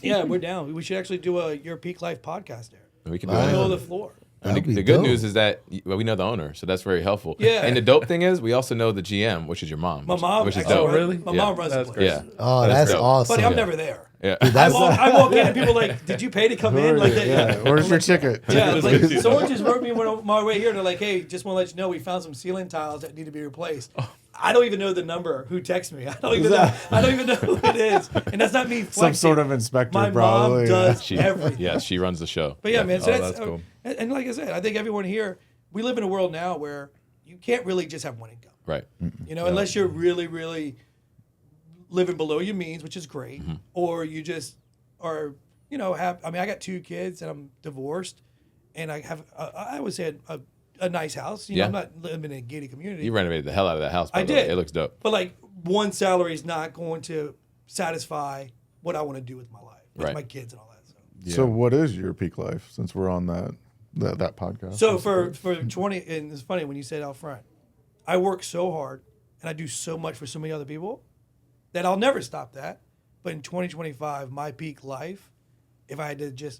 Yeah, we're down. We should actually do a Your Peak Life podcast there. We can do Wow. it. Middle of the floor. And That'd the be good dope. news is that we know the owner, so that's very helpful. Yeah. And the dope thing is, we also know the GM, which is your mom. My mom, which is actually dope. Oh, really? My Yeah. mom runs That's the place. Yeah. Oh, That's that's dope. awesome. Buddy, I'm never there. Yeah. I walk in and people are like, did you pay to come in? Like that. Yeah. Where's your ticket? Yeah, like, someone just wrote me on my way here. They're like, "Hey, just want to let you know we found some ceiling tiles that need to be replaced." I don't even know the number who texts me. I don't even know who it is, and that's not me. Some flexing. sort of inspector, My probably. mom does She, everything. yeah, she runs the show. But yeah, man. So Oh, that's that's cool. and like I said, I think everyone here, we live in a world now where you can't really just have one income. Right. You know, unless you're really, really living below your means, which is great, or you just are, you know, I got 2 kids and I'm divorced, and I have, I would say, a a nice house. You know, I'm not living in a gated community. You renovated the hell out of that house. I did. It looks dope. But like one salary is not going to satisfy what I want to do with my life, with my kids and all that. So what is your peak life? Since we're on that podcast. So for 20, and it's funny when you said out front, I work so hard and I do so much for so many other people that I'll never stop that. But in 2025, my peak life, if I had to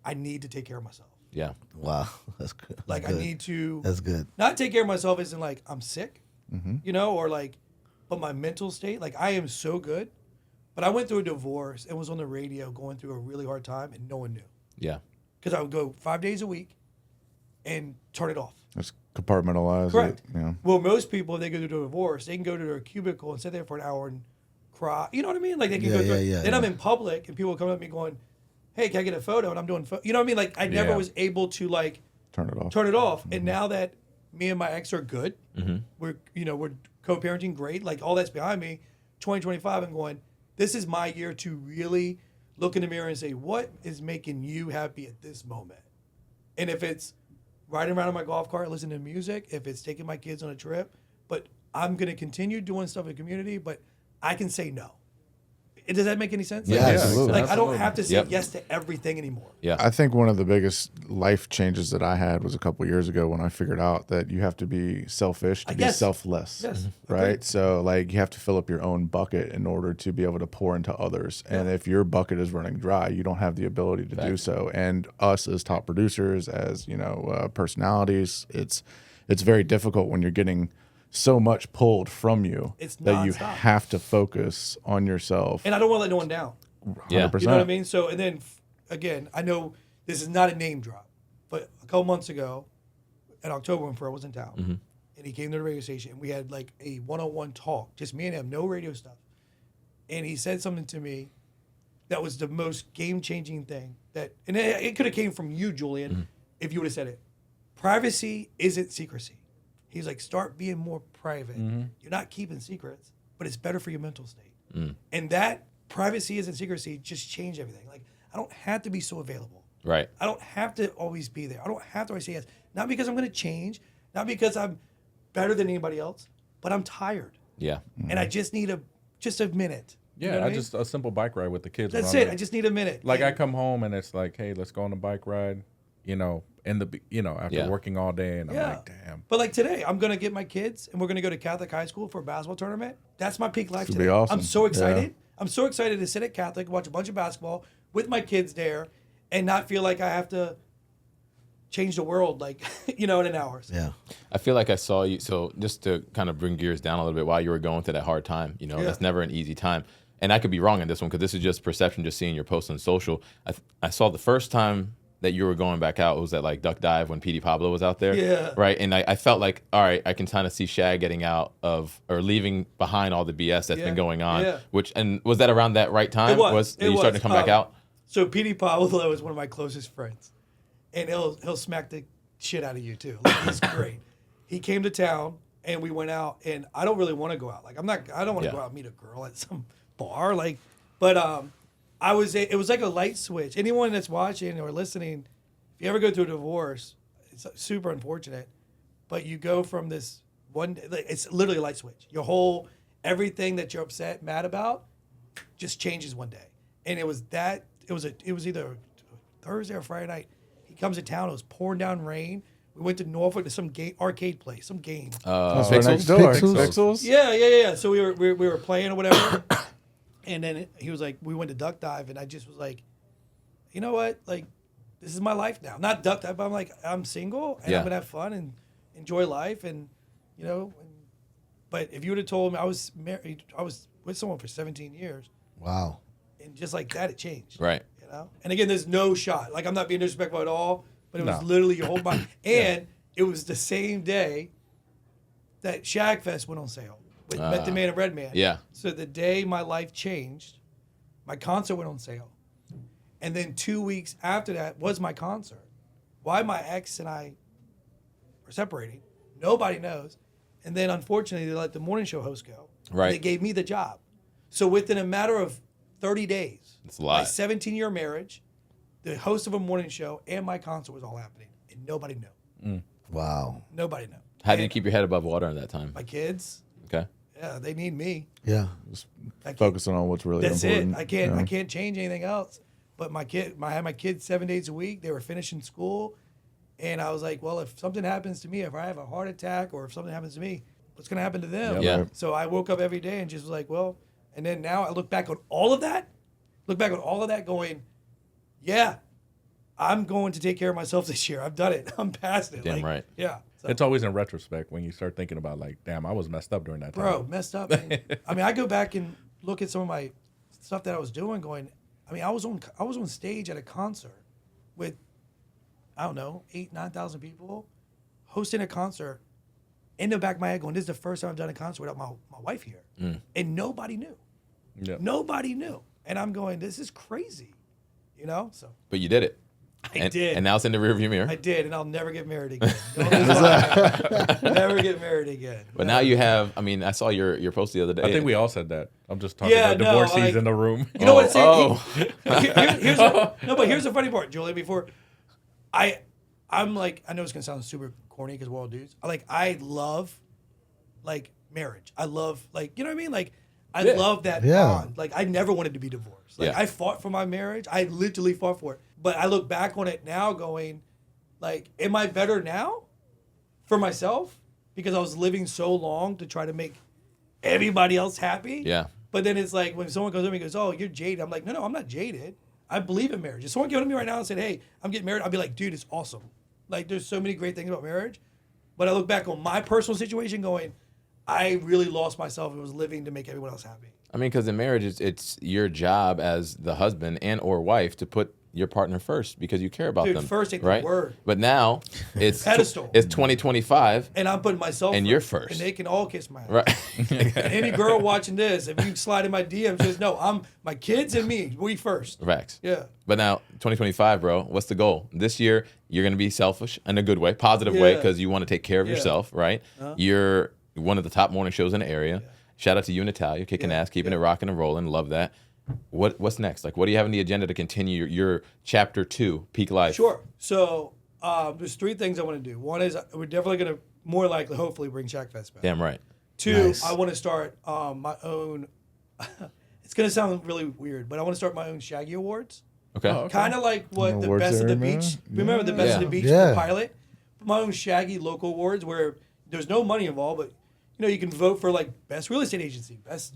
I need to take care of myself. Yeah. Wow, that's good. Like That's I good. need to. That's good. Not take care of myself as in like I'm sick, you know, or like, but my mental state, like I am so good. But I went through a divorce and was on the radio going through a really hard time and no one knew. Yeah. Because I would go 5 days a week and turn it off. Just compartmentalize Correct. it. Yeah. Well, most people, if they go through a divorce, they can go to their cubicle and sit there for an hour and cry. You know what I mean? Like they can go through. Then I'm in public and people come up to me going, "Hey, can I get a photo?" And I'm doing, you know what I mean? Like I never was able to like turn it off. Mm-hmm. And now that me and my ex are good, we're co-parenting great. Like all that's behind me. 2025, I'm going. This is my year to really look in the mirror and say, what is making you happy at this moment? And if it's riding around in my golf cart, listening to music, if it's taking my kids on a trip, but I'm going to continue doing stuff in the community, but I can say no. Does that make any sense? Yeah, absolutely. Like I don't have to say yes to everything anymore. Yeah. I think one of the biggest life changes that I had was a couple years ago when I figured out that you have to be selfish to be selfless. Yes. Right? Okay. So like you have to fill up your own bucket in order to be able to pour into others. And if your bucket is running dry, you don't have the ability to do so. And us as top producers, as personalities, it's very difficult when you're getting so much pulled from you that you have to focus on yourself. And I don't want to let no one down. 100%. You know what I mean? So, and then again, I know this is not a name drop, but a couple months ago, in October when Fred was in town, and he came to the radio station, and we had like a one-on-one talk, just me and him, no radio stuff. And he said something to me that was the most game-changing thing and it could have came from you, Julian, if you would have said it. Privacy isn't secrecy. He's like, start being more private. You're not keeping secrets, but it's better for your mental state. And that privacy isn't secrecy just changed everything. Like, I don't have to be so available. Right. I don't have to always be there. I don't have to always say yes. Not because I'm going to change, not because I'm better than anybody else, but I'm tired. Yeah. And I just need just a minute. Yeah, You know what I mean? just a simple bike ride with the kids. That's it. I just need a minute. Like And I come home and it's like, hey, let's go on a bike ride. After working all day, and I'm like, damn. But like today, I'm gonna get my kids, and we're gonna go to Catholic high school for a basketball tournament. That's my peak life This would today. be awesome. I'm so excited. Yeah. I'm so excited to sit at Catholic, watch a bunch of basketball with my kids there, and not feel like I have to change the world, like in an hour. Yeah. I feel like I saw you. So just to kind of bring gears down a little bit, while you were going through that hard time, that's never an easy time. And I could be wrong on this one because this is just perception, just seeing your posts on social. I saw the first time that you were going back out, it was at like Duck Dive when Petey Pablo was out there. Yeah. Right. And I felt like, all right, I can kind of see Shag getting out of or leaving behind all the BS that's been going on. Yeah. And was that around that right time? Was you starting to come back out? So Petey Pablo is one of my closest friends, and he'll smack the shit out of you too. Like, he's great. He came to town and we went out, and I don't really want to go out. Like I don't want to go out and meet a girl at some bar. But it was like a light switch. Anyone that's watching or listening, if you ever go through a divorce, it's super unfortunate, but you go from this one day, it's literally a light switch. Everything that you're mad about just changes one day. And it was either Thursday or Friday night. He comes to town, it was pouring down rain. We went to Norfolk to some arcade place, some game. Next door. Pixels? Yeah. So we were playing or whatever. And then he was like, we went to Duck Dive, and I just was like, you know what? Like, this is my life now. Not Duck Dive, but I'm like, I'm single, and I'm gonna have fun and enjoy life, and but if you would have told me I was married, I was with someone for 17 years. Wow. And just like that, it changed. Right. And again, there's no shot. Like, I'm not being disrespectful at all, but it was literally your whole body. And it was the same day that Shagfest went on sale. With Met the Man and Red Man. Yeah. So the day my life changed, my concert went on sale. And then 2 weeks after that was my concert. Why my ex and I were separating, nobody knows. And then unfortunately, they let the morning show host go. Right. They gave me the job. So within a matter of 30 days, it's a lot. My 17-year marriage, the host of a morning show, and my concert was all happening. And nobody knew. Wow. Nobody knows. How do you keep your head above water in that time? My kids. Okay. Yeah, they need me. Yeah. Just focusing on what's really That's important. it. I can't change anything else. But I had my kids 7 days a week. They were finishing school, and I was like, well, if something happens to me, if I have a heart attack or if something happens to me, what's going to happen to them? Yeah. Right. So I woke up every day and just was like, well, and then now I look back on all of that, going, yeah, I'm going to take care of myself this year. I've done it. I'm past it. Damn right. Yeah. So, It's always in retrospect when you start thinking about like, damn, I was messed up during that time. bro, messed up. Man. I mean, I go back and look at some of my stuff that I was doing, going, I mean, I was on stage at a concert with, I don't know, 8,000-9,000 people, hosting a concert. In the back of my head, going, this is the first time I've done a concert without my wife here, and nobody knew. Yeah. Nobody knew, and I'm going, this is crazy, you know. So, But you did it. I did. And now it's in the rearview mirror. I did, and I'll never get married again. Never get married again. But now you have, I mean, I saw your post the other day. I think we all said that. I'm just talking about divorcees in the room. You know what? Oh. But here's the funny part, Julie. Before, I'm like, I know it's gonna sound super corny because we're all dudes. I love, like, marriage. I love, like, you know what I mean? Like, I love that bond. Like, I never wanted to be divorced. Like, I fought for my marriage. I literally fought for it. But I look back on it now, going, like, am I better now for myself because I was living so long to try to make everybody else happy? Yeah. But then it's like when someone comes to me and goes, oh, you're jaded. I'm like, no, I'm not jaded. I believe in marriage. If someone came to me right now and said, hey, I'm getting married, I'd be like, dude, it's awesome. Like, there's so many great things about marriage. But I look back on my personal situation going, I really lost myself and was living to make everyone else happy. I mean, because in marriage, it's your job as the husband and or wife to put your partner first because you care about Dude, them. first ain't the right? word. But now it's Pedestal. It's 2025. And I'm putting myself And first, you're first. And they can all kiss my ass. Right. And any girl watching this, if you slide in my DMs, just know I'm my kids and me. We first. Facts. Yeah. But now, 2025, bro, what's the goal? This year, you're going to be selfish in a good way, positive way, because you want to take care of yourself, right? You're one of the top morning shows in the area. Shout out to you and Natalia, kicking ass, keeping it rocking and rolling. Love that. What's next? Like, what do you have on the agenda to continue your chapter 2, Peak Life? Sure. So there's 3 things I want to do. One is we're definitely going to more likely, hopefully, bring Shagfest back. Damn right. 2, Nice. I want to start my own. It's going to sound really weird, but I want to start my own Shaggy Awards. Okay. Kind of like what the Awards Best of the ceremony? Beach. Remember the Best of the Beach, Yeah. the pilot? My own Shaggy local awards where there's no money involved, but you can vote for like best real estate agency, best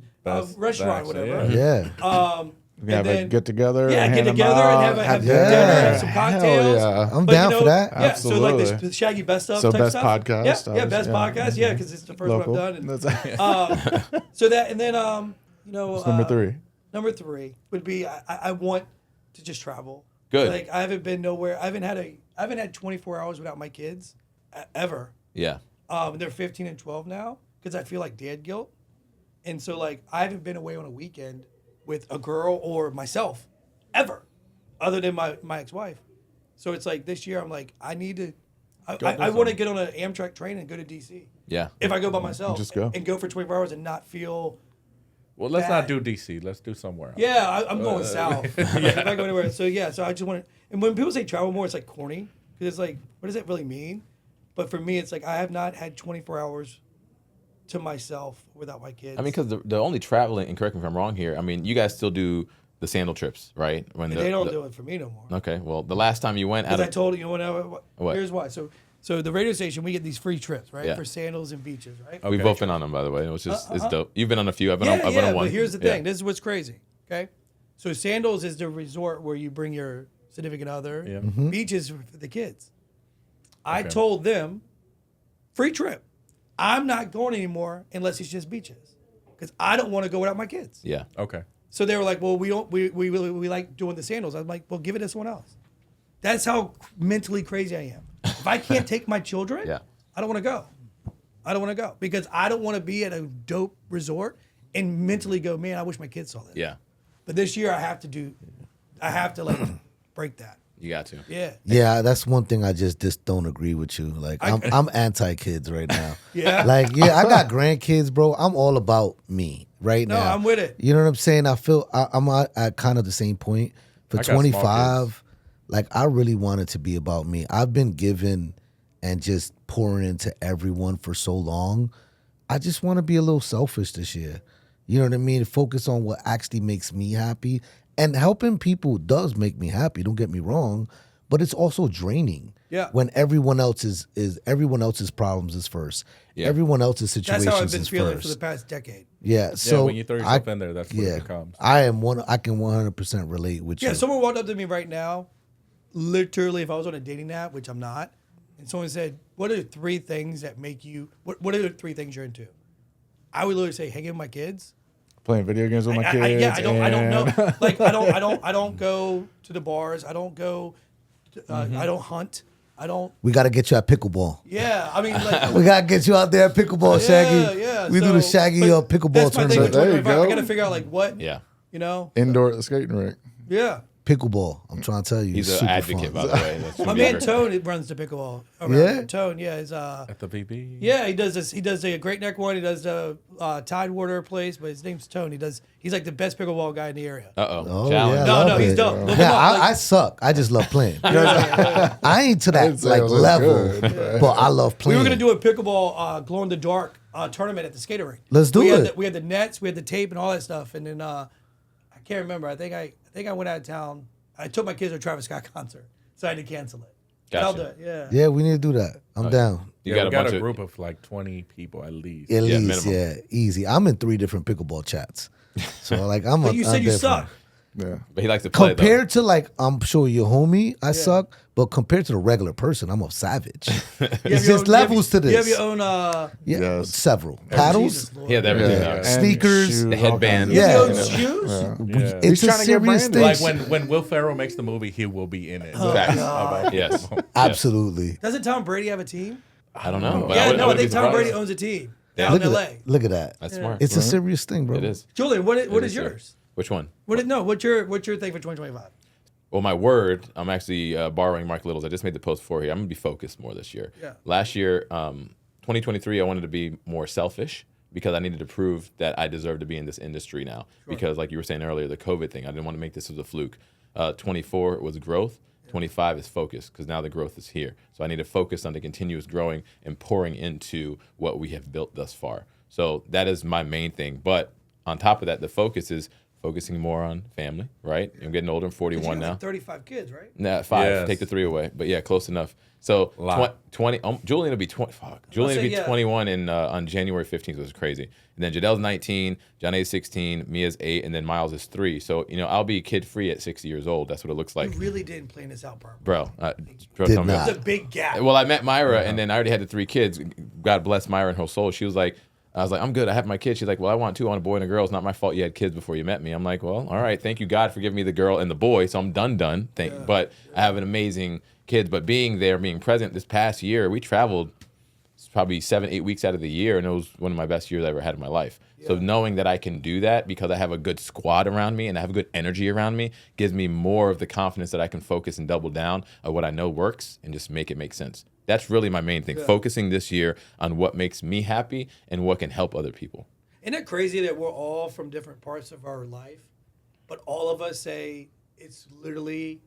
restaurant, whatever. Yeah. We have a get together. Yeah, and get hand 'em together and out. have Yeah. dinner and some Hell cocktails. yeah. I'm But, down for that. Yeah, so like Absolutely. the Shaggy best of So type best stuff. podcast, Yeah, obviously, best yeah. podcast. Yeah, because it's the first Local. one I've done. That's So that, and then number 3. Number 3 would be I want to just travel. Good. Like I haven't been nowhere. I haven't had 24 hours without my kids ever. Yeah. They're 15 and 12 now because I feel like dad guilt, and so like I haven't been away on a weekend with a girl or myself ever, other than my ex-wife. So it's like this year I'm like I need to. I want to get on an Amtrak train and go to DC. Yeah. If I go by myself, Just go. and go for 24 hours and not feel. Well, let's bad. not do DC. Let's do somewhere else. Yeah, I'm going south. If I go anywhere, so yeah, so I just want to. And when people say travel more, it's like corny because it's like, what does that really mean? But for me, it's like I have not had 24 hours to myself without my kids. I mean, because the only traveling, and correct me if I'm wrong here, I mean, you guys still do the sandal trips, right? When they don't do it for me no more. Okay, well, the last time you went out Because of... I told you, What? Here's why. So the radio station, we get these free trips, right, Yeah. for sandals and beaches, right? We've both been on them, by the way, which is it's dope. You've been on a few. I've been on one. But here's the thing. This is what's crazy. Okay, so Sandals is the resort where you bring your significant other. Yeah. Beaches for the kids. I told them, free trip. I'm not going anymore unless it's just beaches, because I don't want to go without my kids. Yeah. Okay. So they were like, well, we like doing the Sandals. I'm like, well, give it to someone else. That's how mentally crazy I am. If I can't take my children, Yeah. I don't want to go. I don't want to go because I don't want to be at a dope resort and mentally go, man, I wish my kids saw this. Yeah. But this year I have to like break that. You got to. Yeah. Yeah, that's one thing I just don't agree with you. Like I'm anti kids right now. Yeah. Like I got grandkids, bro. I'm all about me right now. No, I'm with it. You know what I'm saying? I feel I'm at kind of the same point. For I got small 25, like I really want it to be about me. I've been given and just pouring into everyone for so long, I just want to be a little selfish this year. You know what I mean? Focus on what actually makes me happy. And helping people does make me happy, don't get me wrong, but it's also draining. Yeah. When everyone else's problems is first. Yeah. Everyone else's situations That's how I've been is feeling first. for the past decade. Yeah. So when you throw yourself in there, that's what it becomes. I can 100% relate with you. Yeah, someone walked up to me right now, literally, if I was on a dating app, which I'm not, and someone said, "What are the 3 things that make you? What are the 3 things you're into?" I would literally say, hanging with my kids. Playing video games with my kids. I don't know. Like I don't go to the bars. I don't go. I don't hunt. I don't. We got to get you at pickleball. Yeah, I mean, like, We got to get you out there at pickleball, Shaggy. Yeah. We do the Shaggy but pickleball that's my thing with tournament. There you 2025. I go. got to figure out like what. Yeah. You know. Indoor at the skating rink. Yeah. Pickleball. I'm trying to tell you. He's it's an super advocate, fun. by the way. That's My man Tone runs the pickleball. Around Yeah? here. Tone, yeah, is At the VB. yeah, he does this. He does a Great Neck one. He does the Tidewater place, but his name's Tone. He's like the best pickleball guy in the area. Uh-oh. Oh, Challenge. yeah, I No, love no, he's it. dope. Look him Yeah, up, like- I suck. I just love playing. I ain't to that didn't say like it was level, good. but I love We playing. were gonna do a pickleball glow in the dark tournament at the skater rink. Let's do it. We had the nets, we had the tape, and all that stuff. And then I can't remember. I think I went out of town. I took my kids to a Travis Scott concert, so I had to cancel it. But I'll do Gotcha. it. Yeah. Yeah, we need to do that. I'm down. You Yeah, got we a got bunch a of group of like 20 people at least. At least, minimum. yeah, easy. I'm in 3 different pickleball chats, so like I'm. But you said you suck. Yeah. But he likes to play, Compared to like, I'm sure your homie, I suck. But compared to the regular person, I'm a savage. It's just levels to this. You have your own. Yeah, Yes. several paddles, Jesus Lord. He had everything. Yeah. now. Sneakers, shoes, The all headband. kinds You Yeah. have your own Yeah. shoes. Yeah. It's He's a trying to get serious branded. thing. Like when Will Ferrell makes the movie, he will be in it. Facts. Yes. Absolutely. Doesn't Tom Brady have a team? I don't know. But Yeah, I I wouldn't think be Tom Brady surprised. owns a team Yeah. down Look in at LA. that. Look at that. That's smart. It's a serious thing, bro. It is. Julian, what It is sir. yours? Which one? What's your thing for 2025? Well, my word, I'm actually borrowing Mark Little's. I just made the post for here. I'm going to be focused more this year. Yeah. Last year, 2023, I wanted to be more selfish because I needed to prove that I deserve to be in this industry now. Because like you were saying earlier, the COVID thing, I didn't want to make this as a fluke. 24 was growth. 25 is focus because now the growth is here. So I need to focus on the continuous growing and pouring into what we have built thus far. So that is my main thing. But on top of that, the focus is focusing more on family, right? I'm getting older. I'm 41 You have now. like 35 kids, right? Nah, 5. Yes. Take the 3 away. But yeah, close enough. So Lot. 20. Julian will be 20. Fuck. Julian will be say, yeah. 21 on January 15th, which is crazy. And then Jadel's 19, Johnny's 16, Mia's 8, and then Miles is 3. So I'll be kid free at 60 years old. That's what it looks like, You really didn't plan this out properly. bro. Did tell me- not. It's a big gap. Well, I met Myra, and then I already had the 3 kids. God bless Myra and her soul. She was like, I was like, I'm good. I have my kids. She's like, well, I want 2. I want a boy and a girl. It's not my fault you had kids before you met me. I'm like, well, all right. Thank you, God, for giving me the girl and the boy. So I'm done. But I have an amazing kids. But being there, being present this past year, we traveled probably 7-8 weeks out of the year, and it was one of my best years I ever had in my life. So knowing that I can do that because I have a good squad around me and I have good energy around me gives me more of the confidence that I can focus and double down on what I know works and just make it make sense. That's really my main thing, focusing this year on what makes me happy and what can help other people. Isn't it crazy that we're all from different parts of our life, but all of us say it's literally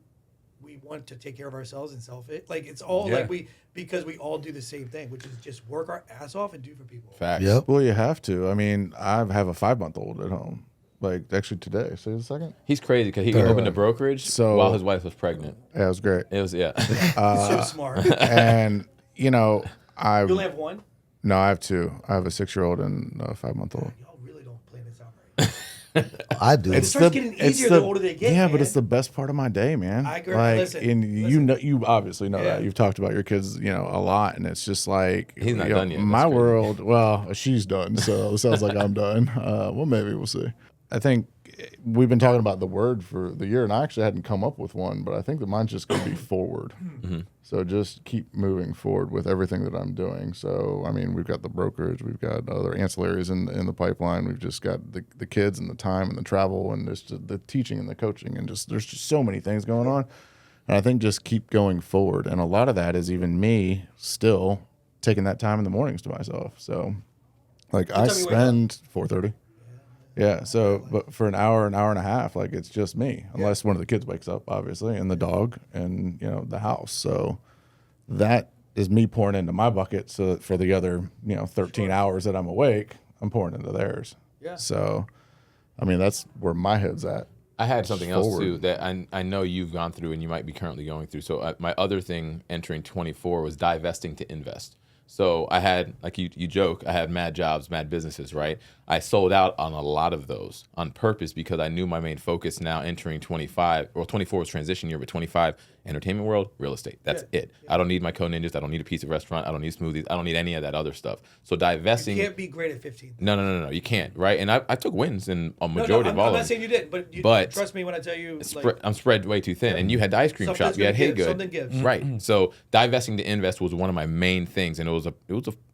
we want to take care of ourselves and self-it. Like it's all Yeah. like because we all do the same thing, which is just work our ass off and do for people. Facts. Yep. Well, you have to. I mean, I have a 5-month-old at home. Like actually today. Say a second. He's crazy because he opened a brokerage So- while his wife was pregnant. Yeah, it was great. It was, yeah. So smart. And You only have one? No, I have 2. I have a 6-year-old and a 5-month-old. Y'all really don't plan this out right. I do. It starts getting easier the older they get. Yeah, man. but it's the best part of my day, man. I agree. Like, Listen, and you obviously know Yeah. that. You've talked about your kids, a lot, and it's just like He's not you know, done yet. My That's crazy. world. Well, she's done, so it sounds like I'm done. Well, maybe we'll see. I think we've been talking about the word for the year, and I actually hadn't come up with one, but I think that mine's just going to be forward. Mm-hmm. So just keep moving forward with everything that I'm doing. So, I mean, we've got the brokerage, we've got other ancillaries in the pipeline. We've just got the kids and the time and the travel and just the teaching and the coaching and there's just so many things going on. And I think just keep going forward. And a lot of that is even me still taking that time in the mornings to myself. So, like I time you wake spend 4:30. Yeah, so but for an hour and a half, like it's just me, unless one of the kids wakes up, obviously, and the dog, and the house. So that is me pouring into my bucket so that for the other, 13 hours that I'm awake, I'm pouring into theirs. Yeah. So, I mean, that's where my head's at. I had something else too that I know you've gone through and you might be currently going through. So my other thing entering 24 was divesting to invest. So I had, like you joke, I had mad jobs, mad businesses, right? I sold out on a lot of those on purpose because I knew my main focus now entering 25, well, 24 was transition year, but 25, entertainment world, real estate. That's it. Yeah. I don't need my co-ninjas. I don't need a piece of restaurant. I don't need smoothies. I don't need any of that other stuff. So divesting. You can't be great at 15. No. You can't, right? And I took wins in a majority of all of them. I'm not saying you didn't, but trust me when I tell you. I'm spread way too thin. And you had the ice cream shop. You had Hey Good. Something gives. Right. So divesting to invest was one of my main things. And it was a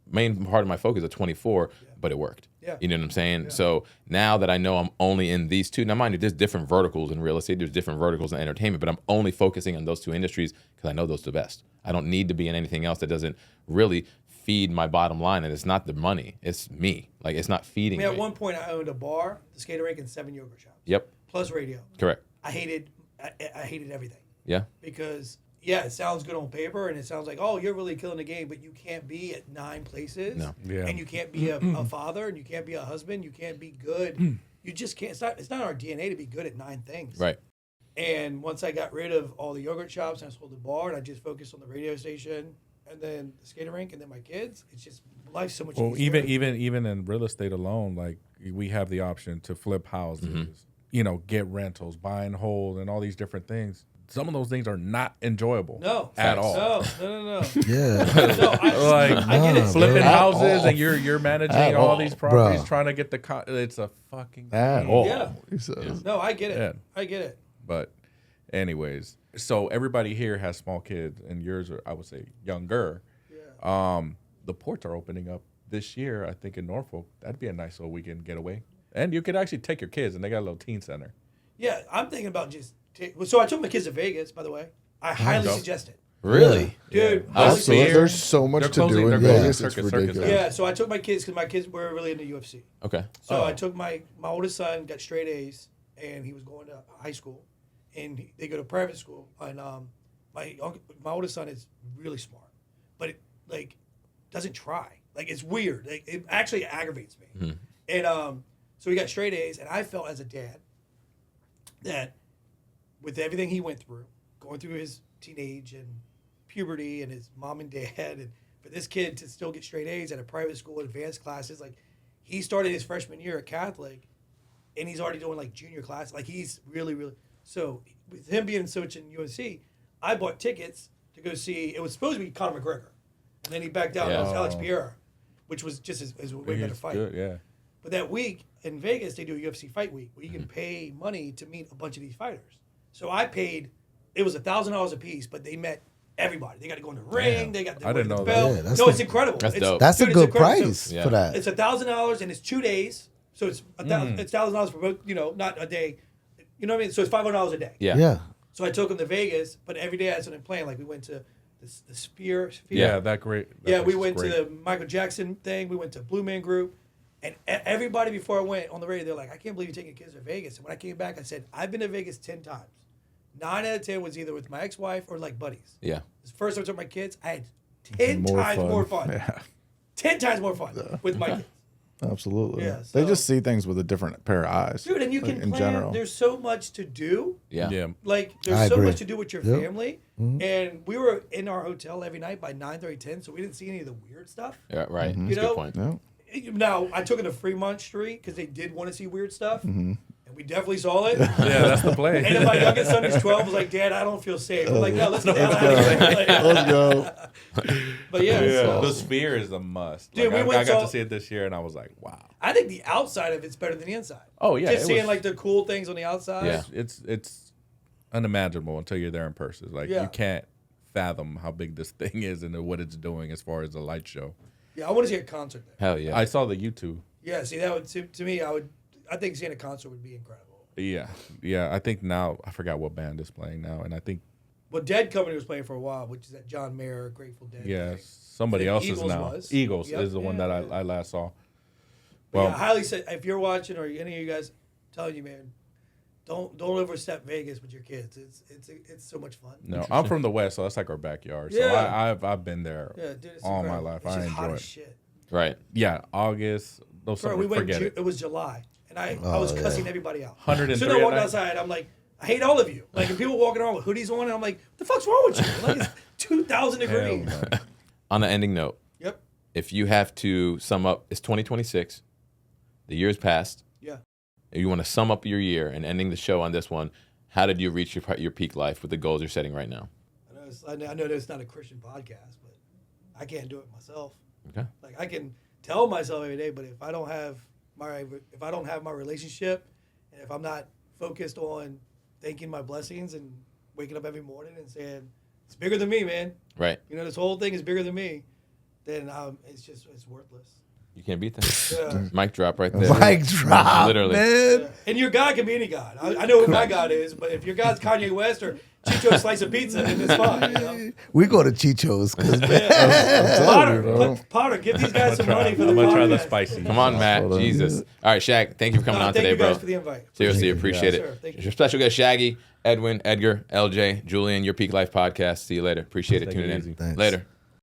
main part of my focus at 24, but it worked. Yeah. You know what I'm saying? Yeah. So now that I know I'm only in these two, now mind you, there's different verticals in real estate, there's different verticals in entertainment, but I'm only focusing on those two industries because I know those are the best. I don't need to be in anything else that doesn't really feed my bottom line. And it's not the money, it's me. Like, it's not feeding me. At one point, I owned a bar, the skater rink, and 7 yoga shops. Yep. Plus radio. Correct. I hated everything. Yeah. Because it sounds good on paper, and it sounds like, oh, you're really killing the game, but you can't be at 9 places. No. Yeah. And you can't be a father, and you can't be a husband, you can't be good. You just can't. It's not our DNA to be good at 9 things. Right. And once I got rid of all the yogurt shops, and I sold the bar, and I just focused on the radio station, and then the skater rink, and then my kids, it's just life's so much easier. Well, even in real estate alone, like we have the option to flip houses, get rentals, buy and hold, and all these different things. Some of those things are not enjoyable at all. No. Yeah. I get it. Flipping houses and you're managing all these properties, trying to get it's a fucking all. Yeah. No, I get it. Yeah. I get it. But anyways, so everybody here has small kids, and yours are, I would say, younger. Yeah. The ports are opening up this year, I think, in Norfolk. That'd be a nice little weekend getaway. And you could actually take your kids, and they got a little teen center. Yeah, I'm thinking about just so I took my kids to Vegas, by the way. I highly suggest it. Really? Dude. There's so much to do in Vegas. It's ridiculous. Yeah, so I took my kids because my kids were really into UFC. Okay. So I took my oldest son, got straight A's, and he was going to high school. And they go to private school. And my oldest son is really smart. But it, doesn't try. It's weird. It actually aggravates me. Mm-hmm. And so he got straight A's, and I felt as a dad that with everything he went through, going through his teenage and puberty and his mom and dad, and for this kid to still get straight A's at a private school, advanced classes, he started his freshman year at Catholic, and he's already doing junior class. He's really, really, so with him being such in UNC, I bought tickets to go see, it was supposed to be Conor McGregor, and then he backed out, and it was Alex Pereira, which was just as a way better fight. Good, yeah. But that week in Vegas, they do a UFC fight week where you can pay money to meet a bunch of these fighters. So I paid, it was $1,000 a piece, but they met everybody. They got to go in the ring. They got to wear the belt. Yeah, it's incredible. That's dope. That's a good price for that. It's $1,000 and it's 2 days. So it's $1,000 for both, not a day. You know what I mean? So it's $500 a day. Yeah. So I took them to Vegas, but every day I had something planned. We went to the Sphere. Yeah, that great. We went to the Michael Jackson thing. We went to Blue Man Group. And everybody before I went on the radio, they're like, I can't believe you're taking kids to Vegas. And when I came back, I said, I've been to Vegas 10 times. 9 out of 10 was either with my ex-wife or buddies. Yeah. The first time I took my kids, I had 10 times more fun. Yeah. 10 times more fun with my kids. Absolutely. Yeah, they just see things with a different pair of eyes. Dude, and you can in plan. General. There's so much to do. Yeah. There's so much to do with your family. Mm-hmm. And we were in our hotel every night by 9:30, 10, so we didn't see any of the weird stuff. Yeah, right. Mm-hmm. That's a good point. Yeah. Now, I took it to Fremont Street because they did want to see weird stuff. Mm-hmm. And we definitely saw it. Yeah, that's the play. And then my youngest son is 12 was like, Dad, I don't feel safe. I'm like, no, let's get out of here. Let's go. But so, the Sphere is a must. Dude, I got to see it this year, and I was like, wow. I think the outside of it's better than the inside. Oh, yeah. Just seeing the cool things on the outside. Yeah. It's unimaginable until you're there in person. You can't fathom how big this thing is and what it's doing as far as a light show. Yeah, I want to see a concert there. Hell yeah. I saw the YouTube. Yeah, see, that would, to me, I think seeing a concert would be incredible. Yeah. I think now, I forgot what band is playing now, and I think. Well, Dead Company was playing for a while, which is that John Mayer, Grateful Dead. Yeah, thing. somebody else Eagles is now. was. Eagles is the one that I last saw. Well, I highly say, if you're watching or any of you guys, I'm telling you, man, don't overstep Vegas with your kids. It's so much fun. No, I'm from the West, so that's like our backyard. So I've been there all my life. It's I just hot enjoy as it. Shit. Right. Yeah, August. Those Bro, summer, we went. forget it. It was July, and I was cussing everybody out. 103 So I walked outside. I'm like, I hate all of you. Like, and people walking around with hoodies on, and I'm like, what the fuck's wrong with you? Like, it's 2,000 degrees. On an ending note, Yep. if you have to sum up, it's 2026. The year's passed. Yeah. If you want to sum up your year and ending the show on this one, how did you reach your peak life with the goals you're setting right now? I know it's not a Christian podcast, but I can't do it myself. Okay. Like, I can tell myself every day, but if I don't have my relationship, and if I'm not focused on thanking my blessings and waking up every morning and saying it's bigger than me, man. Right. You know, this whole thing is bigger than me. Then it's worthless. You can't beat that. Yeah. Mic drop right there. Mic drop, Literally. man. Yeah. And your God can be any God. I know who my God is, but if your God's Kanye West or Chicho Slice of Pizza, then it's fine. You know? We go to Chicho's because Potter, give these guys some money for the I'm gonna try the podcast. spicy. Come on, Matt. Jesus. All right, Shaq, thank you for coming on today, Thank you bro. guys for the invite. Seriously, appreciate Yes, it. sir. Thank you. Your special guest, Shaggy, Edwin, Edgar, LJ, Julian, your Peak Life podcast. See you later. Appreciate it. Take Tuning it in. easy. Thanks. Later.